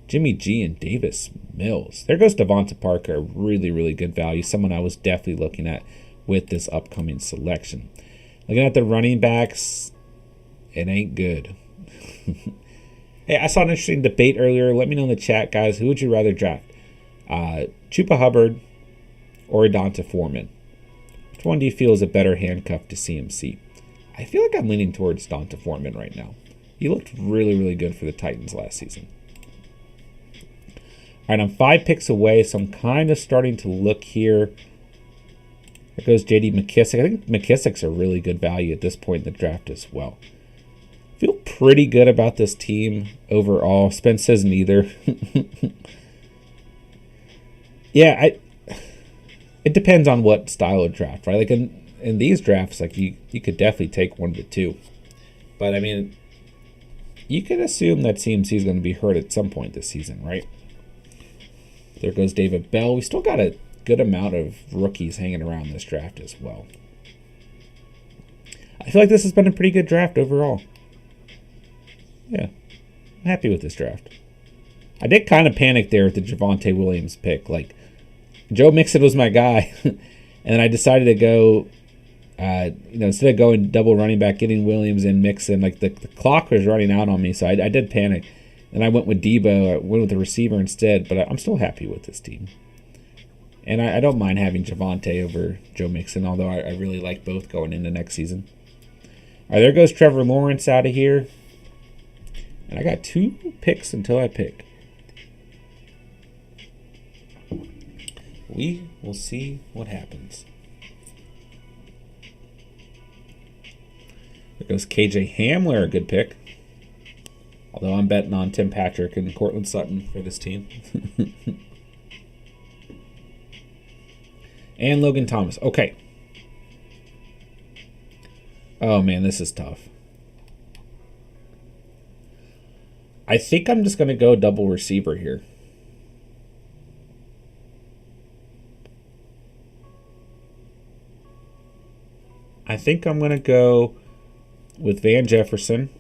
Jimmy G, and Davis Mills. There goes Devonta Parker, really, really good value. Someone I was definitely looking at with this upcoming selection. Looking at the running backs, it ain't good. Hey, I saw an interesting debate earlier. Let me know in the chat, guys. Who would you rather draft? Chupa Hubbard or Adonta Foreman? Which one do you feel is a better handcuff to CMC? I feel like I'm leaning towards Adonta Foreman right now. He looked really, really good for the Titans last season. All right, I'm 5 picks away, so I'm kind of starting to look here. There goes J.D. Mckissick. I think Mckissick's a really good value at this point in the draft as well. Feel pretty good about this team overall. Spence says neither. Yeah, it depends on what style of draft, right? Like in these drafts, like you could definitely take 1 to 2. But I mean, you could assume that CMC is going to be hurt at some point this season, right? There goes David Bell. We still got a good amount of rookies hanging around this draft as well. I feel like this has been a pretty good draft overall. Yeah, I'm happy with this draft. I did kind of panic there with the Javonte Williams pick. Like, Joe Mixon was my guy. And then I decided to go, instead of going double running back, getting Williams and Mixon, like the clock was running out on me, so I did panic. And I went with Debo. I went with the receiver instead, but I'm still happy with this team. And I don't mind having Javonte over Joe Mixon, although I really like both going into next season. All right, there goes Trevor Lawrence out of here. And I got 2 picks until I pick. We will see what happens. There goes KJ Hamler, a good pick. Although I'm betting on Tim Patrick and Cortland Sutton for this team. And Logan Thomas. Okay. Oh, man, this is tough. I think I'm just going to go double receiver here. I think I'm going to go with Van Jefferson.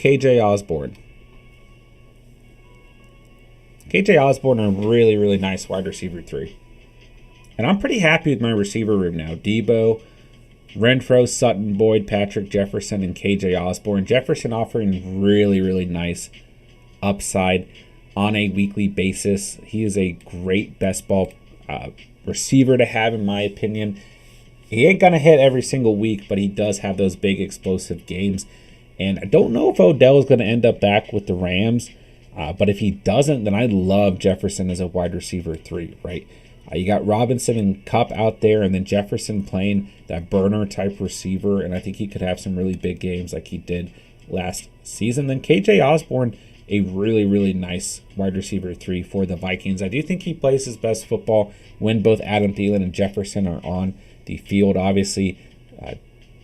KJ Osborne. KJ Osborne, a really, really nice wide receiver 3. And I'm pretty happy with my receiver room now. Debo, Renfro, Sutton, Boyd, Patrick, Jefferson, and KJ Osborne. Jefferson offering really, really nice upside on a weekly basis. He is a great best ball receiver to have, in my opinion. He ain't going to hit every single week, but he does have those big explosive games. And I don't know if Odell is going to end up back with the Rams. But if he doesn't, then I love Jefferson as a wide receiver 3, right? You got Robinson and Kupp out there, and then Jefferson playing that burner type receiver, and I think he could have some really big games like he did last season. Then KJ Osborne, a really, really nice wide receiver 3 for the Vikings. I do think he plays his best football when both Adam Thielen and Jefferson are on the field. Obviously,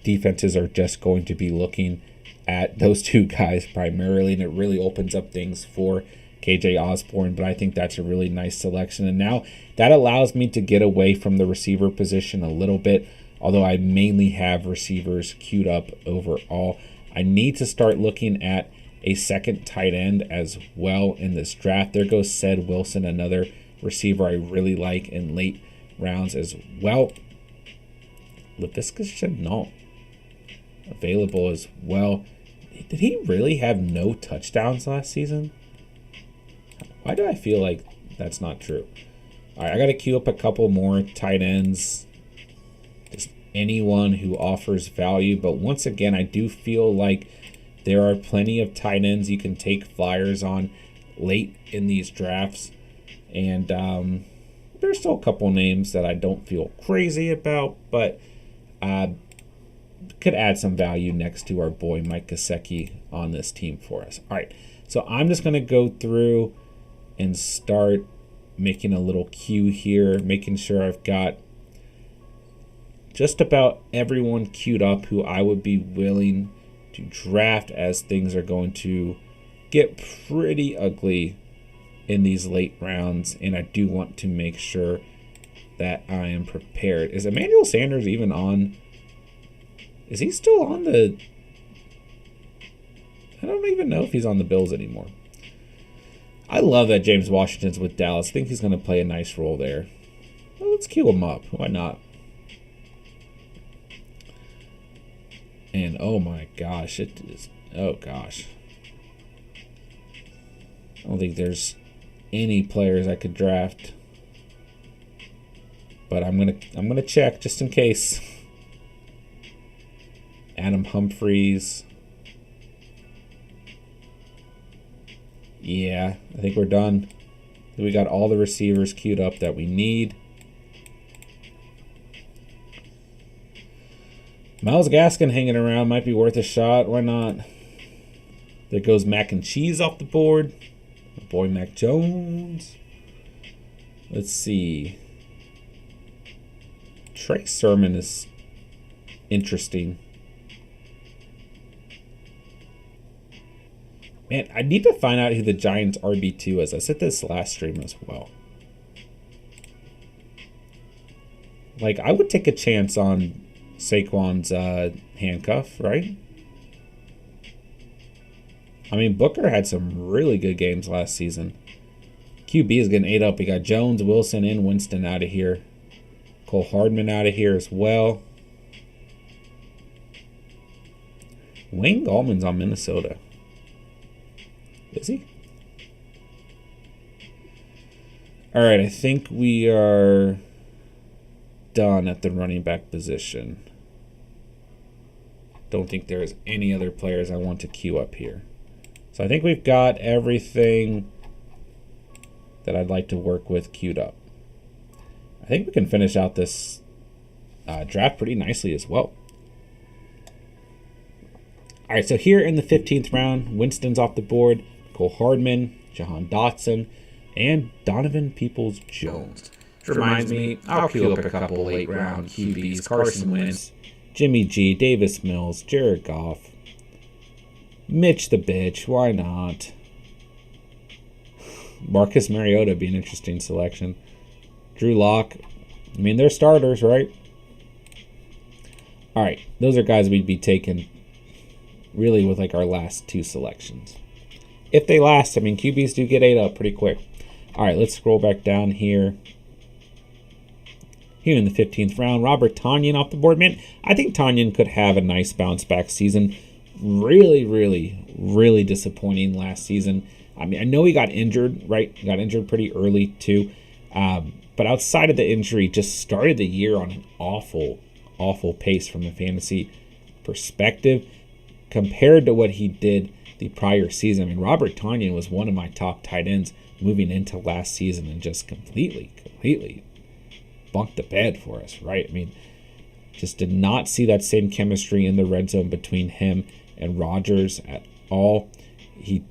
defenses are just going to be looking at those two guys primarily, and it really opens up things for KJ Osborne, but I think that's a really nice selection. And now that allows me to get away from the receiver position a little bit, although I mainly have receivers queued up overall. I need to start looking at a second tight end as well in this draft. There goes Ced Wilson, another receiver I really like in late rounds as well. Laviska Shenault available as well. Did he really have no touchdowns last season? Why do I feel like that's not true? All right, I got to queue up a couple more tight ends. Just anyone who offers value. But once again, I do feel like there are plenty of tight ends you can take flyers on late in these drafts. And there's still a couple names that I don't feel crazy about, but could add some value next to our boy Mckissick on this team for us. All right, so I'm just going to go through and start making a little queue here, making sure I've got just about everyone queued up who I would be willing to draft, as things are going to get pretty ugly in these late rounds, and I do want to make sure that I am prepared. Is Emmanuel Sanders even on? Is he still on the... I don't even know if he's on the Bills anymore. I love that James Washington's with Dallas. I think he's going to play a nice role there. Well, let's queue him up. Why not? And oh my gosh, it is... Oh gosh. I don't think there's any players I could draft. But I'm gonna check just in case. Adam Humphries. Yeah, I think we're done. We got all the receivers queued up that we need. Myles Gaskin hanging around might be worth a shot. Why not? There goes Mac and Cheese off the board. My boy Mac Jones. Let's see. Trey Sermon is interesting. Man, I need to find out who the Giants' RB2 is. I said this last stream as well. Like, I would take a chance on Saquon's handcuff, right? I mean, Booker had some really good games last season. QB is getting ate up. We got Jones, Wilson, and Winston out of here. Cole Hardman out of here as well. Wayne Gallman's on Minnesota. Is he? All right, I think we are done at the running back position. Don't think there's any other players I want to queue up here. So I think we've got everything that I'd like to work with queued up. I think we can finish out this draft pretty nicely as well. All right, so here in the 15th round, Winston's off the board. Cole Hardman, Jahan Dotson, and Donovan Peoples-Jones. Which reminds me, I'll queue up a couple late round QBs. Carson Wentz, Jimmy G, Davis Mills, Jared Goff, Mitch the Bitch, why not? Marcus Mariota would be an interesting selection. Drew Lock. I mean, they're starters, right? All right, those are guys we'd be taking really with like our last 2 selections. If they last, I mean, QBs do get ate up pretty quick. All right, let's scroll back down here. Here in the 15th round, Robert Tanyan off the board. Man, I think Tanyan could have a nice bounce back season. Really disappointing last season. I mean, I know he got injured, right? He got injured pretty early too. But outside of the injury, just started the year on an awful pace from a fantasy perspective compared to what he did the prior season. I mean, Robert Tanyan was one of my top tight ends moving into last season and just completely bunked the bed for us, right? I mean, just did not see that same chemistry in the red zone between him and Rodgers at all. He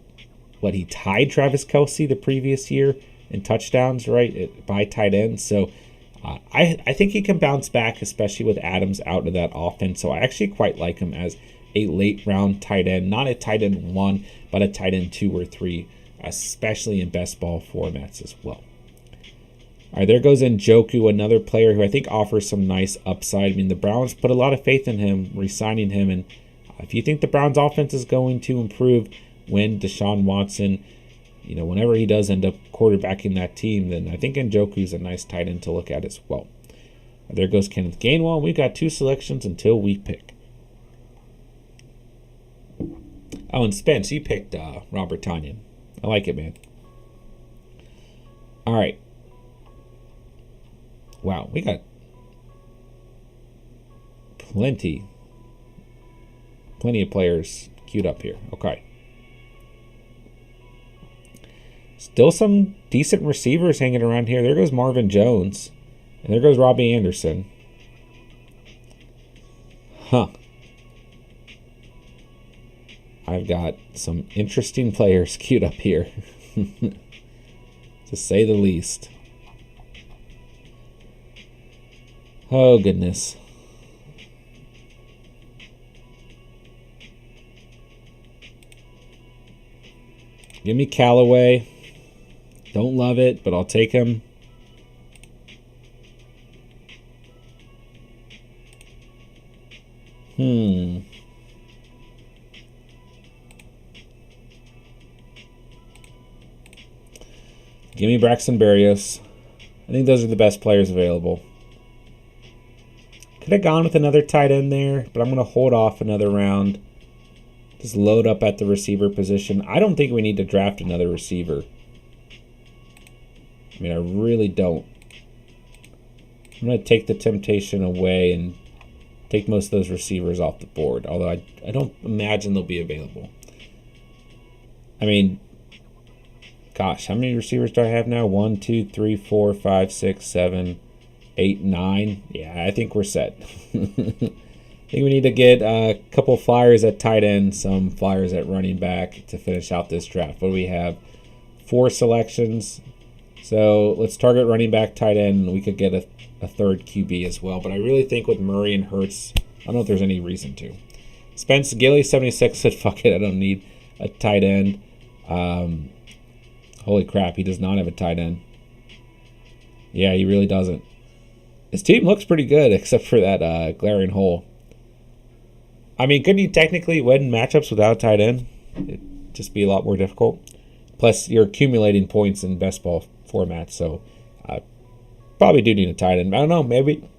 tied Travis Kelce the previous year in touchdowns, right, by tight end. So I think he can bounce back, especially with Adams out of that offense. So I actually quite like him as a late round tight end, not a tight end 1, but a tight end 2 or 3, especially in best ball formats as well. All right, there goes Njoku, another player who I think offers some nice upside. I mean, the Browns put a lot of faith in him, re-signing him. And if you think the Browns offense is going to improve when Deshaun Watson, whenever he does end up quarterbacking that team, then I think Njoku is a nice tight end to look at as well. There goes Kenneth Gainwell. We've got 2 selections until we pick. Oh, and Spence, you picked Robert Tanyan. I like it, man. All right. Wow, we got plenty of players queued up here. Okay. Still some decent receivers hanging around here. There goes Marvin Jones. And there goes Robbie Anderson. Huh. I've got some interesting players queued up here. To say the least. Oh, goodness. Give me Callaway. Don't love it, but I'll take him. Give me Braxton Berrios. I think those are the best players available. Could have gone with another tight end there, but I'm going to hold off another round. Just load up at the receiver position. I don't think we need to draft another receiver. I mean, I really don't. I'm going to take the temptation away and take most of those receivers off the board, although I don't imagine they'll be available. I mean, gosh, how many receivers do I have now? 1, 2, 3, 4, 5, 6, 7, 8, 9. Yeah, I think we're set. I think we need to get a couple flyers at tight end, some flyers at running back to finish out this draft. What do we have? 4 selections. So let's target running back, tight end, and we could get a third QB as well. But I really think with Murray and Hurts, I don't know if there's any reason to. Spence Gilly, 76, said, fuck it, I don't need a tight end. Holy crap, he does not have a tight end. Yeah, he really doesn't. His team looks pretty good, except for that glaring hole. I mean, couldn't you technically win matchups without a tight end? It'd just be a lot more difficult. Plus, you're accumulating points in best ball formats, so probably do need a tight end. I don't know, maybe,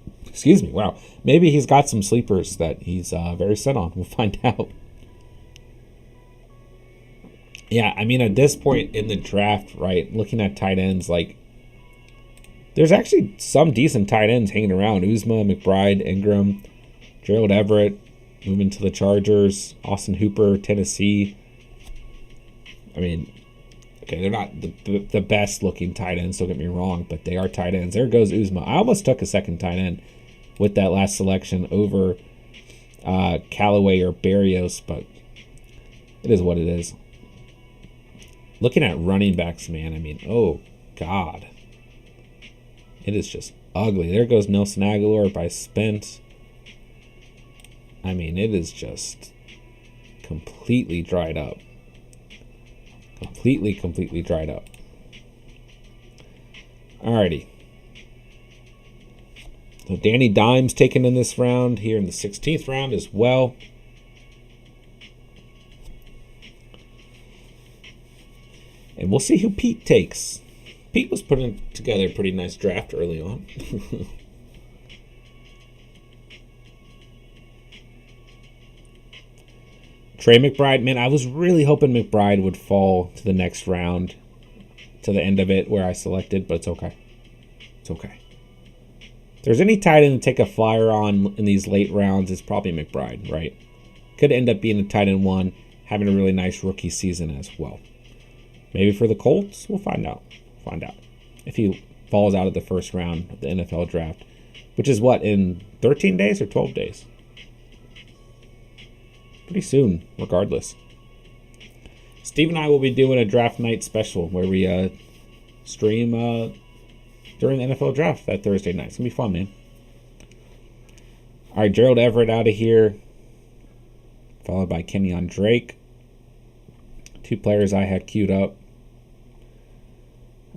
maybe he's got some sleepers that he's very set on. We'll find out. Yeah, I mean, at this point in the draft, right, looking at tight ends, like, there's actually some decent tight ends hanging around. Uzma, McBride, Ingram, Gerald Everett, moving to the Chargers, Austin Hooper, Tennessee. I mean, okay, they're not the best looking tight ends, don't get me wrong, but they are tight ends. There goes Uzma. I almost took a second tight end with that last selection over Callaway or Berrios, but it is what it is. Looking at running backs, man, I mean, oh, God. It is just ugly. There goes Nelson Aguilar by Spence. I mean, it is just completely dried up. Completely dried up. Alrighty. So Danny Dimes taken in this round, here in the 16th round as well. And we'll see who Pete takes. Pete was putting together a pretty nice draft early on. Trey Mcbride, man, I was really hoping McBride would fall to the next round, to the end of it where I selected, but it's okay. It's okay. If there's any tight end to take a flyer on in these late rounds, it's probably McBride, right? Could end up being a tight end one, having a really nice rookie season as well. Maybe for the Colts, we'll find out. If he falls out of the first round of the NFL draft, which is what, in 13 days or 12 days? Pretty soon, regardless. Steve and I will be doing a draft night special where we stream during the NFL draft that Thursday night. It's going to be fun, man. All right, Gerald Everett out of here, followed by Kenyon Drake. Two players I had queued up.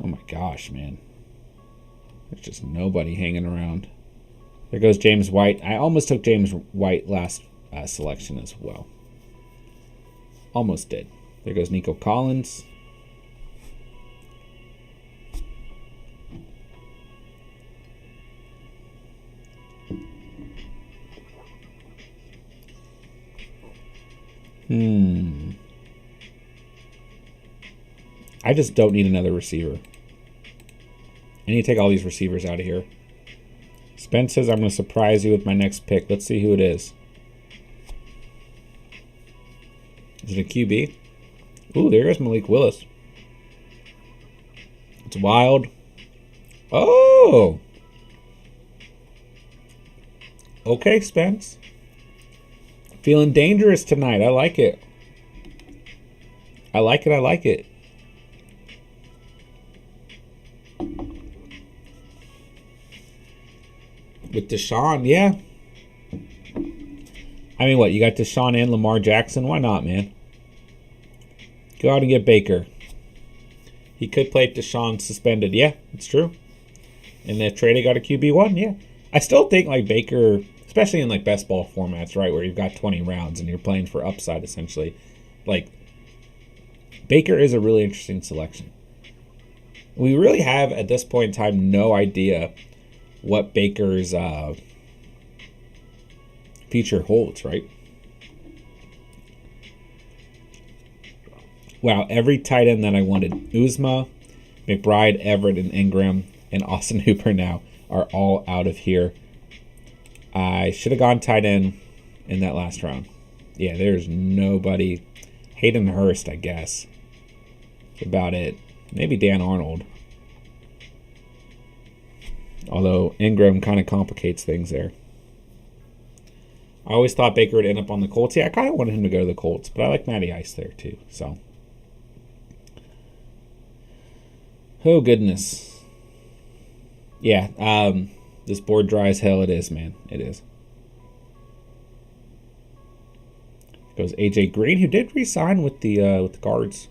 Oh my gosh, man. There's just nobody hanging around. There goes James White. I almost took James White last selection as well. Almost did. There goes Nico Collins. I just don't need another receiver. I need to take all these receivers out of here. Spence says I'm going to surprise you with my next pick. Let's see who it is. Is it a QB? Ooh, there goes Malik Willis. It's wild. Oh! Okay, Spence. Feeling dangerous tonight. I like it. I like it. With Deshaun, yeah. I mean, what? You got Deshaun and Lamar Jackson? Why not, man? Go out and get Baker. He could play Deshaun suspended. Yeah, it's true. And the trade got a QB1. Yeah. I still think, like, Baker, especially in, like, best ball formats, right, where you've got 20 rounds and you're playing for upside, essentially. Like, Baker is a really interesting selection. We really have, at this point in time, no idea what Baker's future holds, right? Wow, every tight end that I wanted, Uzma, McBride, Everett, and Ingram, and Austin Hooper now are all out of here. I should have gone tight end in that last round. Yeah, there's nobody. Hayden Hurst, I guess. That's about it. Maybe Dan Arnold. Although Ingram kind of complicates things there. I always thought Baker would end up on the Colts. Yeah, I kind of wanted him to go to the Colts, but I like Matty Ice there too. So, oh goodness, yeah. This board dry as hell. It is, man. It is. Goes AJ Green, who did re-sign with the Guards.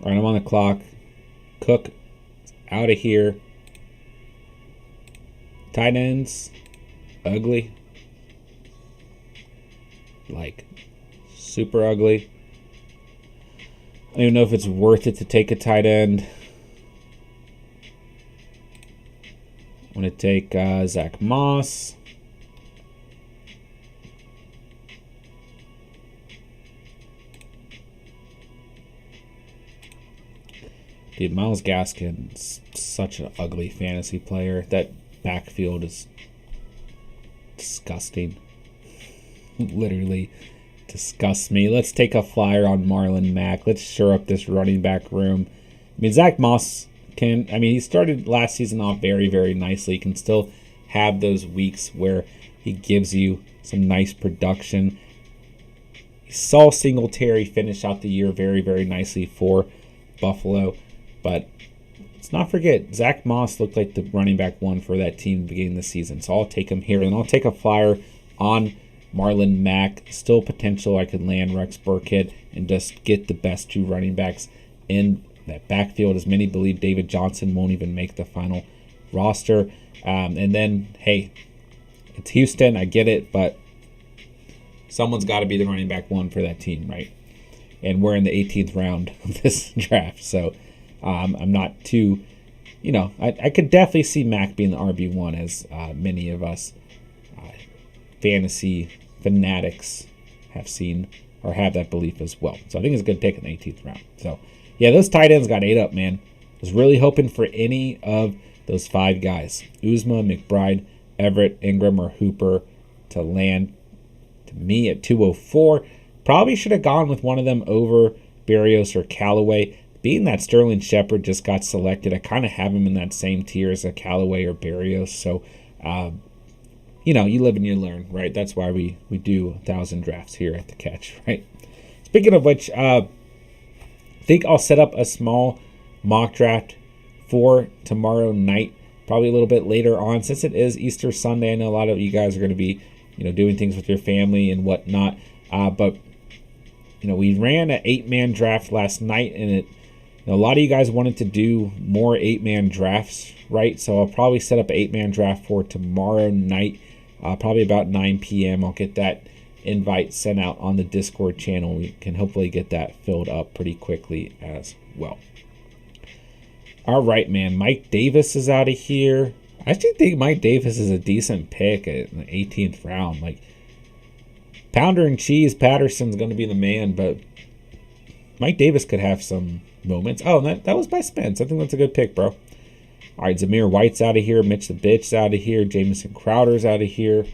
All right, I'm on the clock. Cook out of here. Tight ends. Ugly. Like, super ugly. I don't even know if it's worth it to take a tight end. I'm going to take Zach Moss. Dude, Myles Gaskin's such an ugly fantasy player. That backfield is disgusting. Literally disgusts me. Let's take a flyer on Marlon Mack. Let's shore up this running back room. I mean, Zach Moss he started last season off very, very nicely. He can still have those weeks where he gives you some nice production. He saw Singletary finish out the year very, very nicely for Buffalo. But let's not forget, Zach Moss looked like the running back one for that team beginning of the season. So I'll take him here. And I'll take a flyer on Marlon Mack. Still potential I could land Rex Burkhead and just get the best two running backs in that backfield. As many believe David Johnson won't even make the final roster. And then, hey, it's Houston. I get it. But someone's got to be the running back one for that team, right? and we're in the 18th round of this draft. So I'm not too, I could definitely see Mac being the RB1, as many of us fantasy fanatics have seen or have that belief as well. So I think it's a good pick in the 18th round. So yeah, those tight ends got ate up, man. I was really hoping for any of those 5 guys, Uzma, McBride, Everett, Ingram, or Hooper, to land to me at 204. Probably should have gone with one of them over Berrios or Callaway. Being that Sterling Shepard just got selected, I kind of have him in that same tier as a Callaway or Berrios. So, you live and you learn, right? That's why we do 1,000 drafts here at The Catch, right? Speaking of which, I think I'll set up a small mock draft for tomorrow night, probably a little bit later on, since it is Easter Sunday. I know a lot of you guys are going to be, doing things with your family and whatnot. But we ran an 8-man draft last night, and a lot of you guys wanted to do more 8-man drafts, right? So I'll probably set up an 8-man draft for tomorrow night, probably about 9 p.m. I'll get that invite sent out on the Discord channel. We can hopefully get that filled up pretty quickly as well. All right, man. Mike Davis is out of here. I actually think Mike Davis is a decent pick in the 18th round. Like, Pounder and Cheese, Patterson's going to be the man, but Mike Davis could have some moments. Oh, that was by Spence. I think that's a good pick, bro. All right, Zamir White's out of here. Mitch the Bitch's out of here. Jamison Crowder's out of here.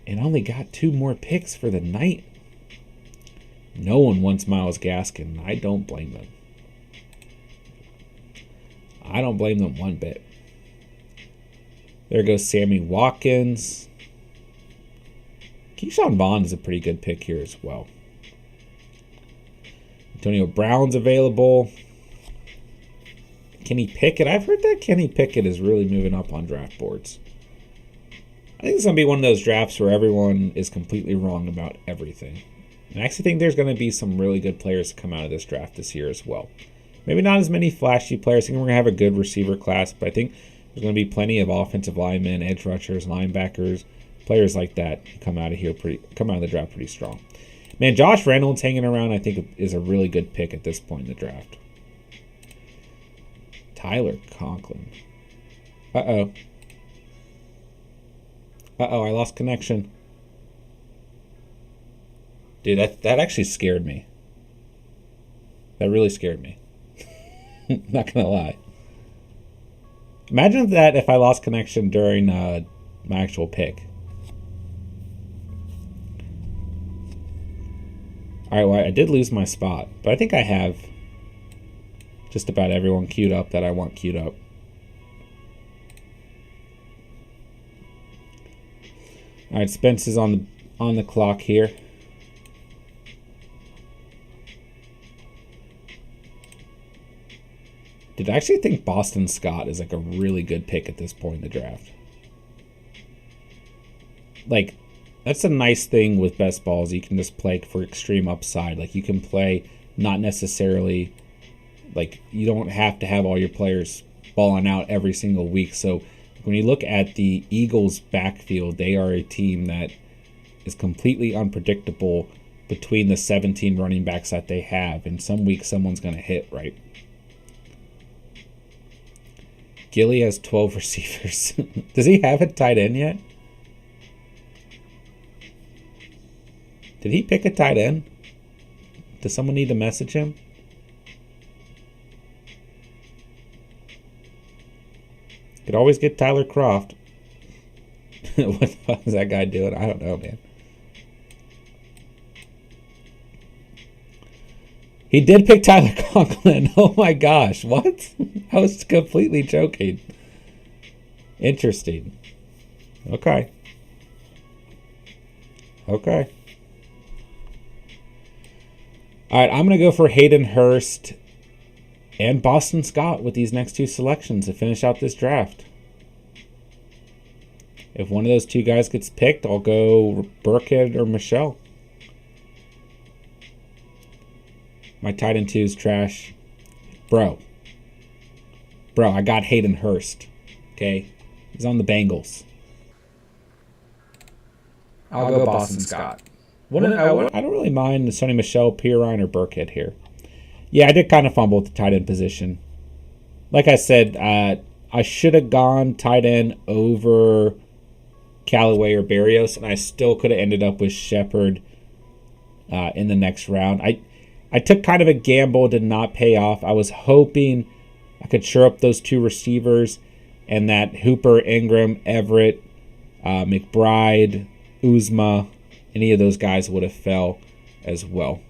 And I only got 2 more picks for the night. No one wants Myles Gaskin. I don't blame them. I don't blame them one bit. There goes Sammy Watkins. Keyshawn Vaughn is a pretty good pick here as well. Antonio Brown's available. Kenny Pickett. I've heard that Kenny Pickett is really moving up on draft boards. I think it's going to be one of those drafts where everyone is completely wrong about everything. And I actually think there's going to be some really good players to come out of this draft this year as well. Maybe not as many flashy players. I think we're going to have a good receiver class, but I think there's going to be plenty of offensive linemen, edge rushers, linebackers, players like that who come out of the draft pretty strong. Man, Josh Reynolds hanging around, I think, is a really good pick at this point in the draft. Tyler Conklin. Uh-oh, I lost connection. Dude, that actually scared me. That really scared me. Not gonna lie. Imagine that if I lost connection during my actual pick. Alright, well, I did lose my spot, but I think I have just about everyone queued up that I want queued up. Alright, Spence is on the clock here. Did I actually think Boston Scott is like a really good pick at this point in the draft? Like, that's a nice thing with best balls. You can just play for extreme upside. Like, you can play not necessarily, like, you don't have to have all your players balling out every single week. So when you look at the Eagles' backfield, they are a team that is completely unpredictable between the 17 running backs that they have. And some weeks someone's going to hit, right? Gilly has 12 receivers. Does he have a tight end yet? Did he pick a tight end? Does someone need to message him? Could always get Tyler Croft. What the fuck is that guy doing? I don't know, man. He did pick Tyler Conklin. Oh my gosh, what? I was completely joking. Interesting. Okay. Alright, I'm going to go for Hayden Hurst and Boston Scott with these next 2 selections to finish out this draft. If one of those 2 guys gets picked, I'll go Burkhead or Michelle. My tight end 2 is trash. Bro, I got Hayden Hurst. Okay? He's on the Bengals. I'll go Boston Scott. I don't really mind Sonny Michel, Pirine, or Burkhead here. Yeah, I did kind of fumble at the tight end position. Like I said, I should have gone tight end over Callaway or Berrios, and I still could have ended up with Shepard in the next round. I took kind of a gamble, did not pay off. I was hoping I could shore up those two receivers and that Hooper, Ingram, Everett, McBride, Uzma, any of those guys would have fell as well.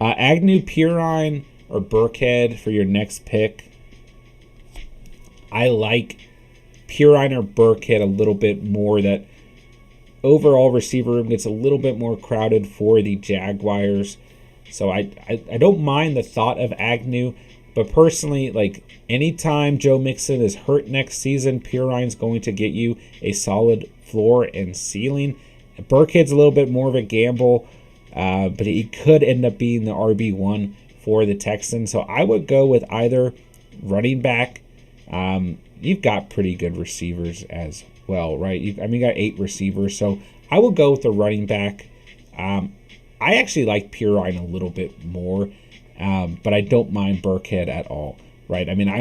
Agnew, Pirine, or Burkhead for your next pick. I like Pirine or Burkhead a little bit more. That overall receiver room gets a little bit more crowded for the Jaguars. So I don't mind the thought of Agnew, but personally, like anytime Joe Mixon is hurt next season, Pirine's going to get you a solid floor and ceiling. Burkhead's a little bit more of a gamble, but he could end up being the RB1 for the Texans. So I would go with either running back. You've got pretty good receivers as well, right? You got 8 receivers, so I will go with the running back. I actually like Pirine a little bit more, but I don't mind Burkhead at all, right? I mean, I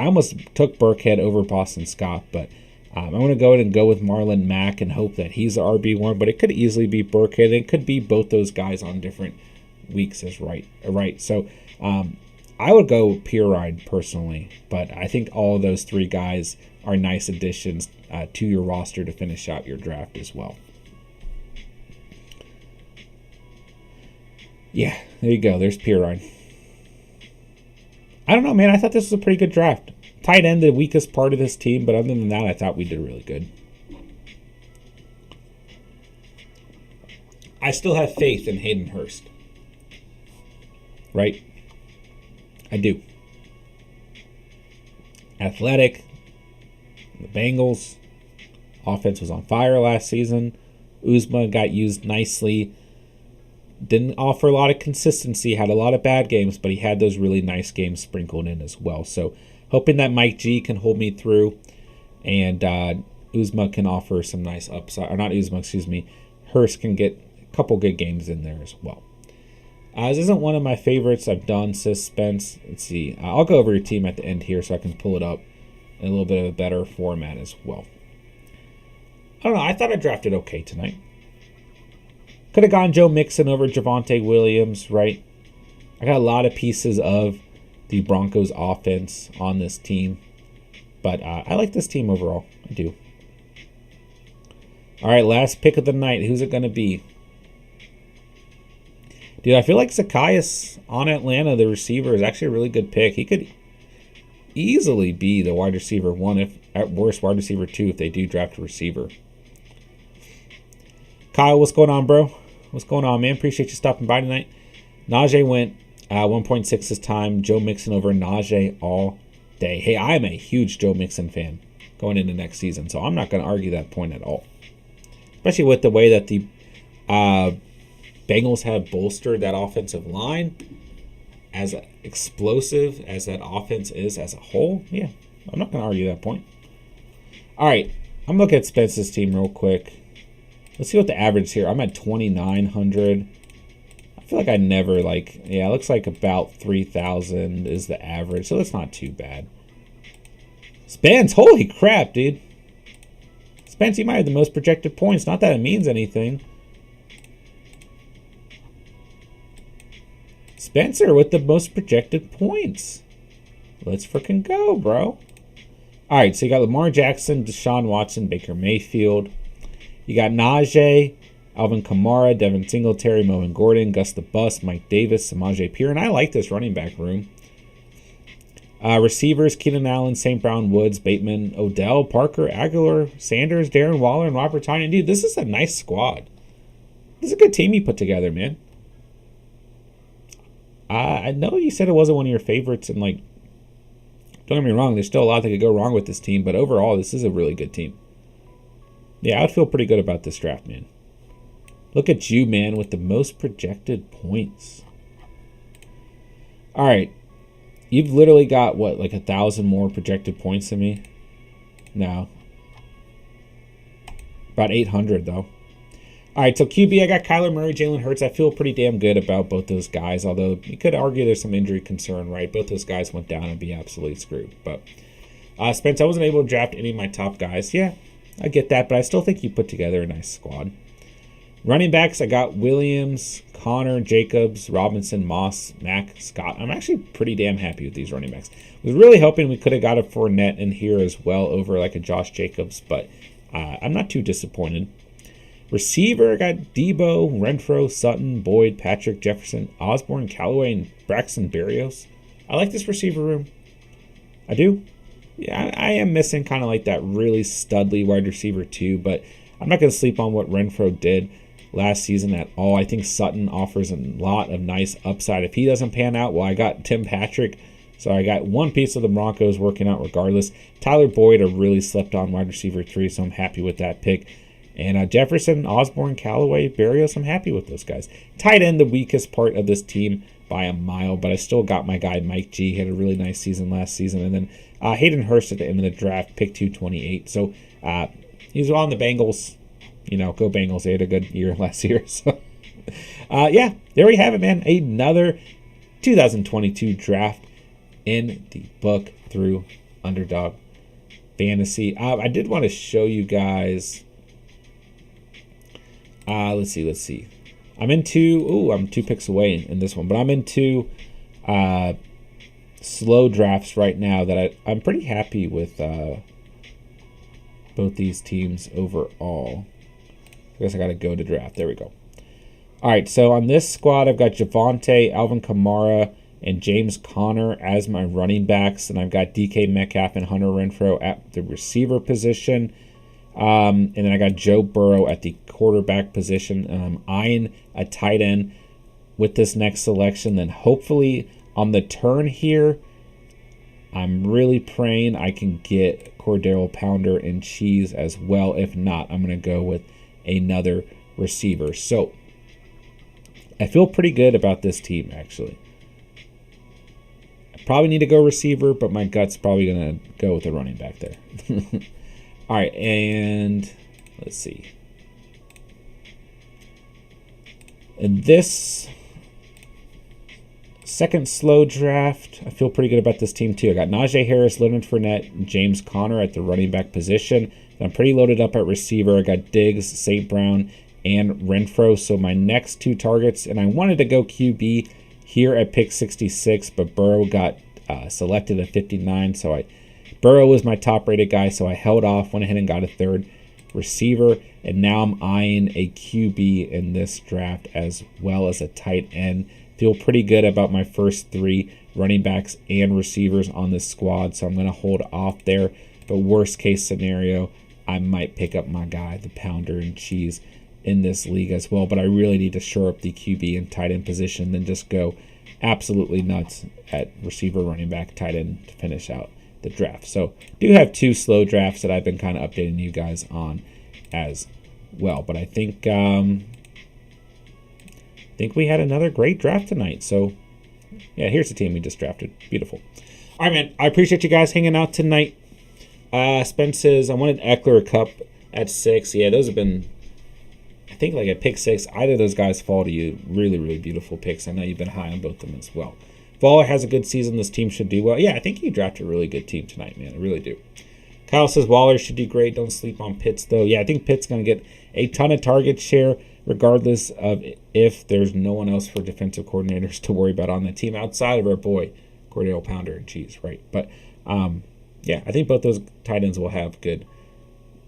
almost took Burkhead over Boston Scott, but I'm going to go ahead and go with Marlon Mack and hope that he's the RB1, but it could easily be Burkhead. It could be both those guys on different weeks as right? So I would go Pirine personally, but I think all of those 3 guys are nice additions to your roster to finish out your draft as well. Yeah, there you go. There's Pirine. I don't know, man. I thought this was a pretty good draft. Tight end, the weakest part of this team, but other than that, I thought we did really good. I still have faith in Hayden Hurst. Right? I do. Athletic. The Bengals. Offense was on fire last season. Uzma got used nicely. Didn't offer a lot of consistency. Had a lot of bad games, but he had those really nice games sprinkled in as well. So hoping that Mike G can hold me through. And Uzma can offer some nice upside. Or not Uzma, excuse me. Hurst can get a couple good games in there as well. This isn't one of my favorites. I've done suspense. Let's see. I'll go over your team at the end here so I can pull it up in a little bit of a better format as well. I don't know. I thought I drafted okay tonight. Could have gone Joe Mixon over Javonte Williams, right? I got a lot of pieces of the Broncos offense on this team. But I like this team overall. I do. All right, last pick of the night. Who's it going to be? Dude, I feel like Zacchaeus on Atlanta, the receiver, is actually a really good pick. He could easily be the wide receiver 1, if at worst wide receiver 2, if they do draft a receiver. Kyle, what's going on, bro? What's going on, man? Appreciate you stopping by tonight. Najee went 1.6 this time. Joe Mixon over Najee all day. Hey, I'm a huge Joe Mixon fan going into next season, so I'm not going to argue that point at all. Especially with the way that the Bengals have bolstered that offensive line. As explosive as that offense is as a whole, yeah, I'm not going to argue that point. All right, I'm looking at Spence's team real quick. Let's see what the average is here. I'm at 2,900. I feel like I never it looks like about 3,000 is the average, so that's not too bad. Spence, holy crap, dude. Spence, you might have the most projected points. Not that it means anything. Spencer with the most projected points. Let's freaking go, bro. All right, so you got Lamar Jackson, Deshaun Watson, Baker Mayfield. You got Najee, Alvin Kamara, Devin Singletary, Melvin Gordon, Gus the Bus, Mike Davis, Samaje Perine. I like this running back room. Receivers, Keenan Allen, St. Brown, Woods, Bateman, Odell, Parker, Aguilar, Sanders, Darren Waller, and Robert Tanyan. Dude, this is a nice squad. This is a good team you put together, man. I know you said it wasn't one of your favorites, and don't get me wrong, there's still a lot that could go wrong with this team, but overall, this is a really good team. Yeah, I would feel pretty good about this draft, man. Look at you, man, with the most projected points. All right. You've literally got, 1,000 more projected points than me? No. About 800, though. All All right, so QB, I got Kyler Murray, Jalen Hurts. I feel pretty damn good about both those guys, although you could argue there's some injury concern, right? Both those guys went down and be absolutely screwed. But Spence, I wasn't able to draft any of my top guys. Yeah, I get that, but I still think you put together a nice squad. Running backs, I got Williams, Connor, Jacobs, Robinson, Moss, Mack, Scott. I'm actually pretty damn happy with these running backs. I was really hoping we could have got a Fournette in here as well over like a Josh Jacobs, but I'm not too disappointed. Receiver, I got Debo, Renfro, Sutton, Boyd, Patrick, Jefferson, Osborne, Callaway, and Braxton Berrios. I like this receiver room. I do. Yeah, I am missing kind of like that really studly wide receiver too, but I'm not going to sleep on what Renfro did last season at all. I think Sutton offers a lot of nice upside. If he doesn't pan out, well, I got Tim Patrick, so I got one piece of the Broncos working out regardless. Tyler Boyd, a really slept on wide receiver 3, so I'm happy with that pick. And Jefferson, Osborne, Callaway, Berrios, I'm happy with those guys. Tight end, the weakest part of this team by a mile, but I still got my guy Mike G. He had a really nice season last season. And then Hayden Hurst at the end of the draft, pick 228. So he's on the Bengals. Go Bengals. They had a good year last year. So, yeah, there we have it, man. Another 2022 draft in the book through Underdog Fantasy. I did want to show you guys. Let's see. I'm 2 picks away in this one, but I'm into slow drafts right now that I'm pretty happy with both these teams overall. I guess I got to go to draft. There we go. All right, so on this squad, I've got Javonte, Alvin Kamara, and James Conner as my running backs, and I've got DK Metcalf and Hunter Renfrow at the receiver position. And then I got Joe Burrow at the quarterback position, and I'm eyeing a tight end with this next selection. Then hopefully on the turn here, I'm really praying I can get Cordell Pounder and Cheese as well. If not, I'm going to go with another receiver. So I feel pretty good about this team, actually. I probably need to go receiver, but my gut's probably going to go with the running back there. All right, and let's see. In this second slow draft, I feel pretty good about this team too. I got Najee Harris, Leonard Fournette, and James Conner at the running back position. I'm pretty loaded up at receiver. I got Diggs, St. Brown, and Renfro. So my next 2 targets, and I wanted to go QB here at pick 66, but Burrow got selected at 59, so Burrow was my top-rated guy, so I held off, went ahead and got a third receiver, and now I'm eyeing a QB in this draft as well as a tight end. Feel pretty good about my first 3 running backs and receivers on this squad, so I'm going to hold off there. But worst-case scenario, I might pick up my guy, the Pounder and Cheese, in this league as well. But I really need to shore up the QB and tight end position, then just go absolutely nuts at receiver, running back, tight end to finish out the draft. So do have 2 slow drafts that I've been kind of updating you guys on as well. But I think we had another great draft tonight. So yeah, here's the team we just drafted. Beautiful. All right, man. I appreciate you guys hanging out tonight. Spence says I wanted Eckler, Cup at 6. Yeah, those have been, I think, like at pick 6. Either of those guys fall to you. Really, really beautiful picks. I know you've been high on both of them as well. Waller has a good season. This team should do well. Yeah, I think you drafted a really good team tonight, man. I really do. Kyle says Waller should do great. Don't sleep on Pitts, though. Yeah, I think Pitts going to get a ton of target share, regardless of if there's no one else for defensive coordinators to worry about on the team outside of our boy, Cordell Pounder and Cheese, right? But, yeah, I think both those tight ends will have good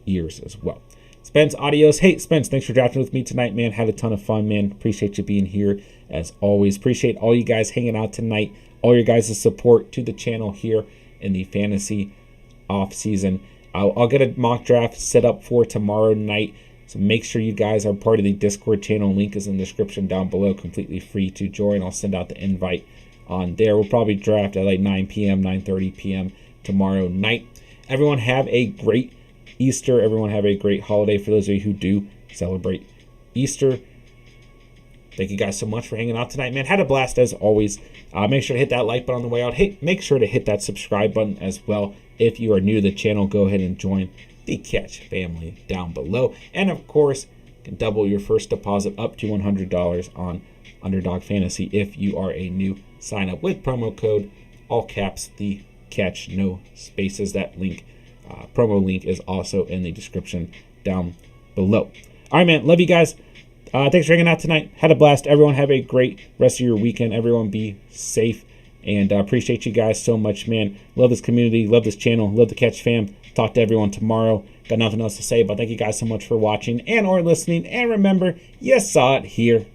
years as well. Spence, adios. Hey, Spence, thanks for drafting with me tonight, man. Had a ton of fun, man. Appreciate you being here as always. Appreciate all you guys hanging out tonight, all your guys' support to the channel here in the fantasy off season. I'll get a mock draft set up for tomorrow night, so make sure you guys are part of the Discord channel. Link is in the description down below, completely free to join. I'll send out the invite on there. We'll probably draft at like 9 p.m., 9:30 p.m. tomorrow night. Everyone have a great Easter. Everyone have a great holiday for those of you who do celebrate Easter. Thank you guys so much for hanging out tonight, man. Had a blast as always. Make sure to hit that like button on the way out. Hey, make sure to hit that subscribe button as well. If you are new to the channel, go ahead and join the Catch family down below. And of course, You can double your first deposit up to $100 on Underdog Fantasy if you are a new sign-up with promo code, all caps, the catch, no spaces. That link, promo link, is also in the description down below. All right, man. Love you guys. Thanks for hanging out tonight. Had a blast. Everyone have a great rest of your weekend. Everyone be safe. And appreciate you guys so much, man. Love this community. Love this channel. Love the Catch fam. Talk to everyone tomorrow. Got nothing else to say, but thank you guys so much for watching and or listening. And remember, you saw it here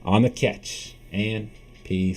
on the Catch. And peace.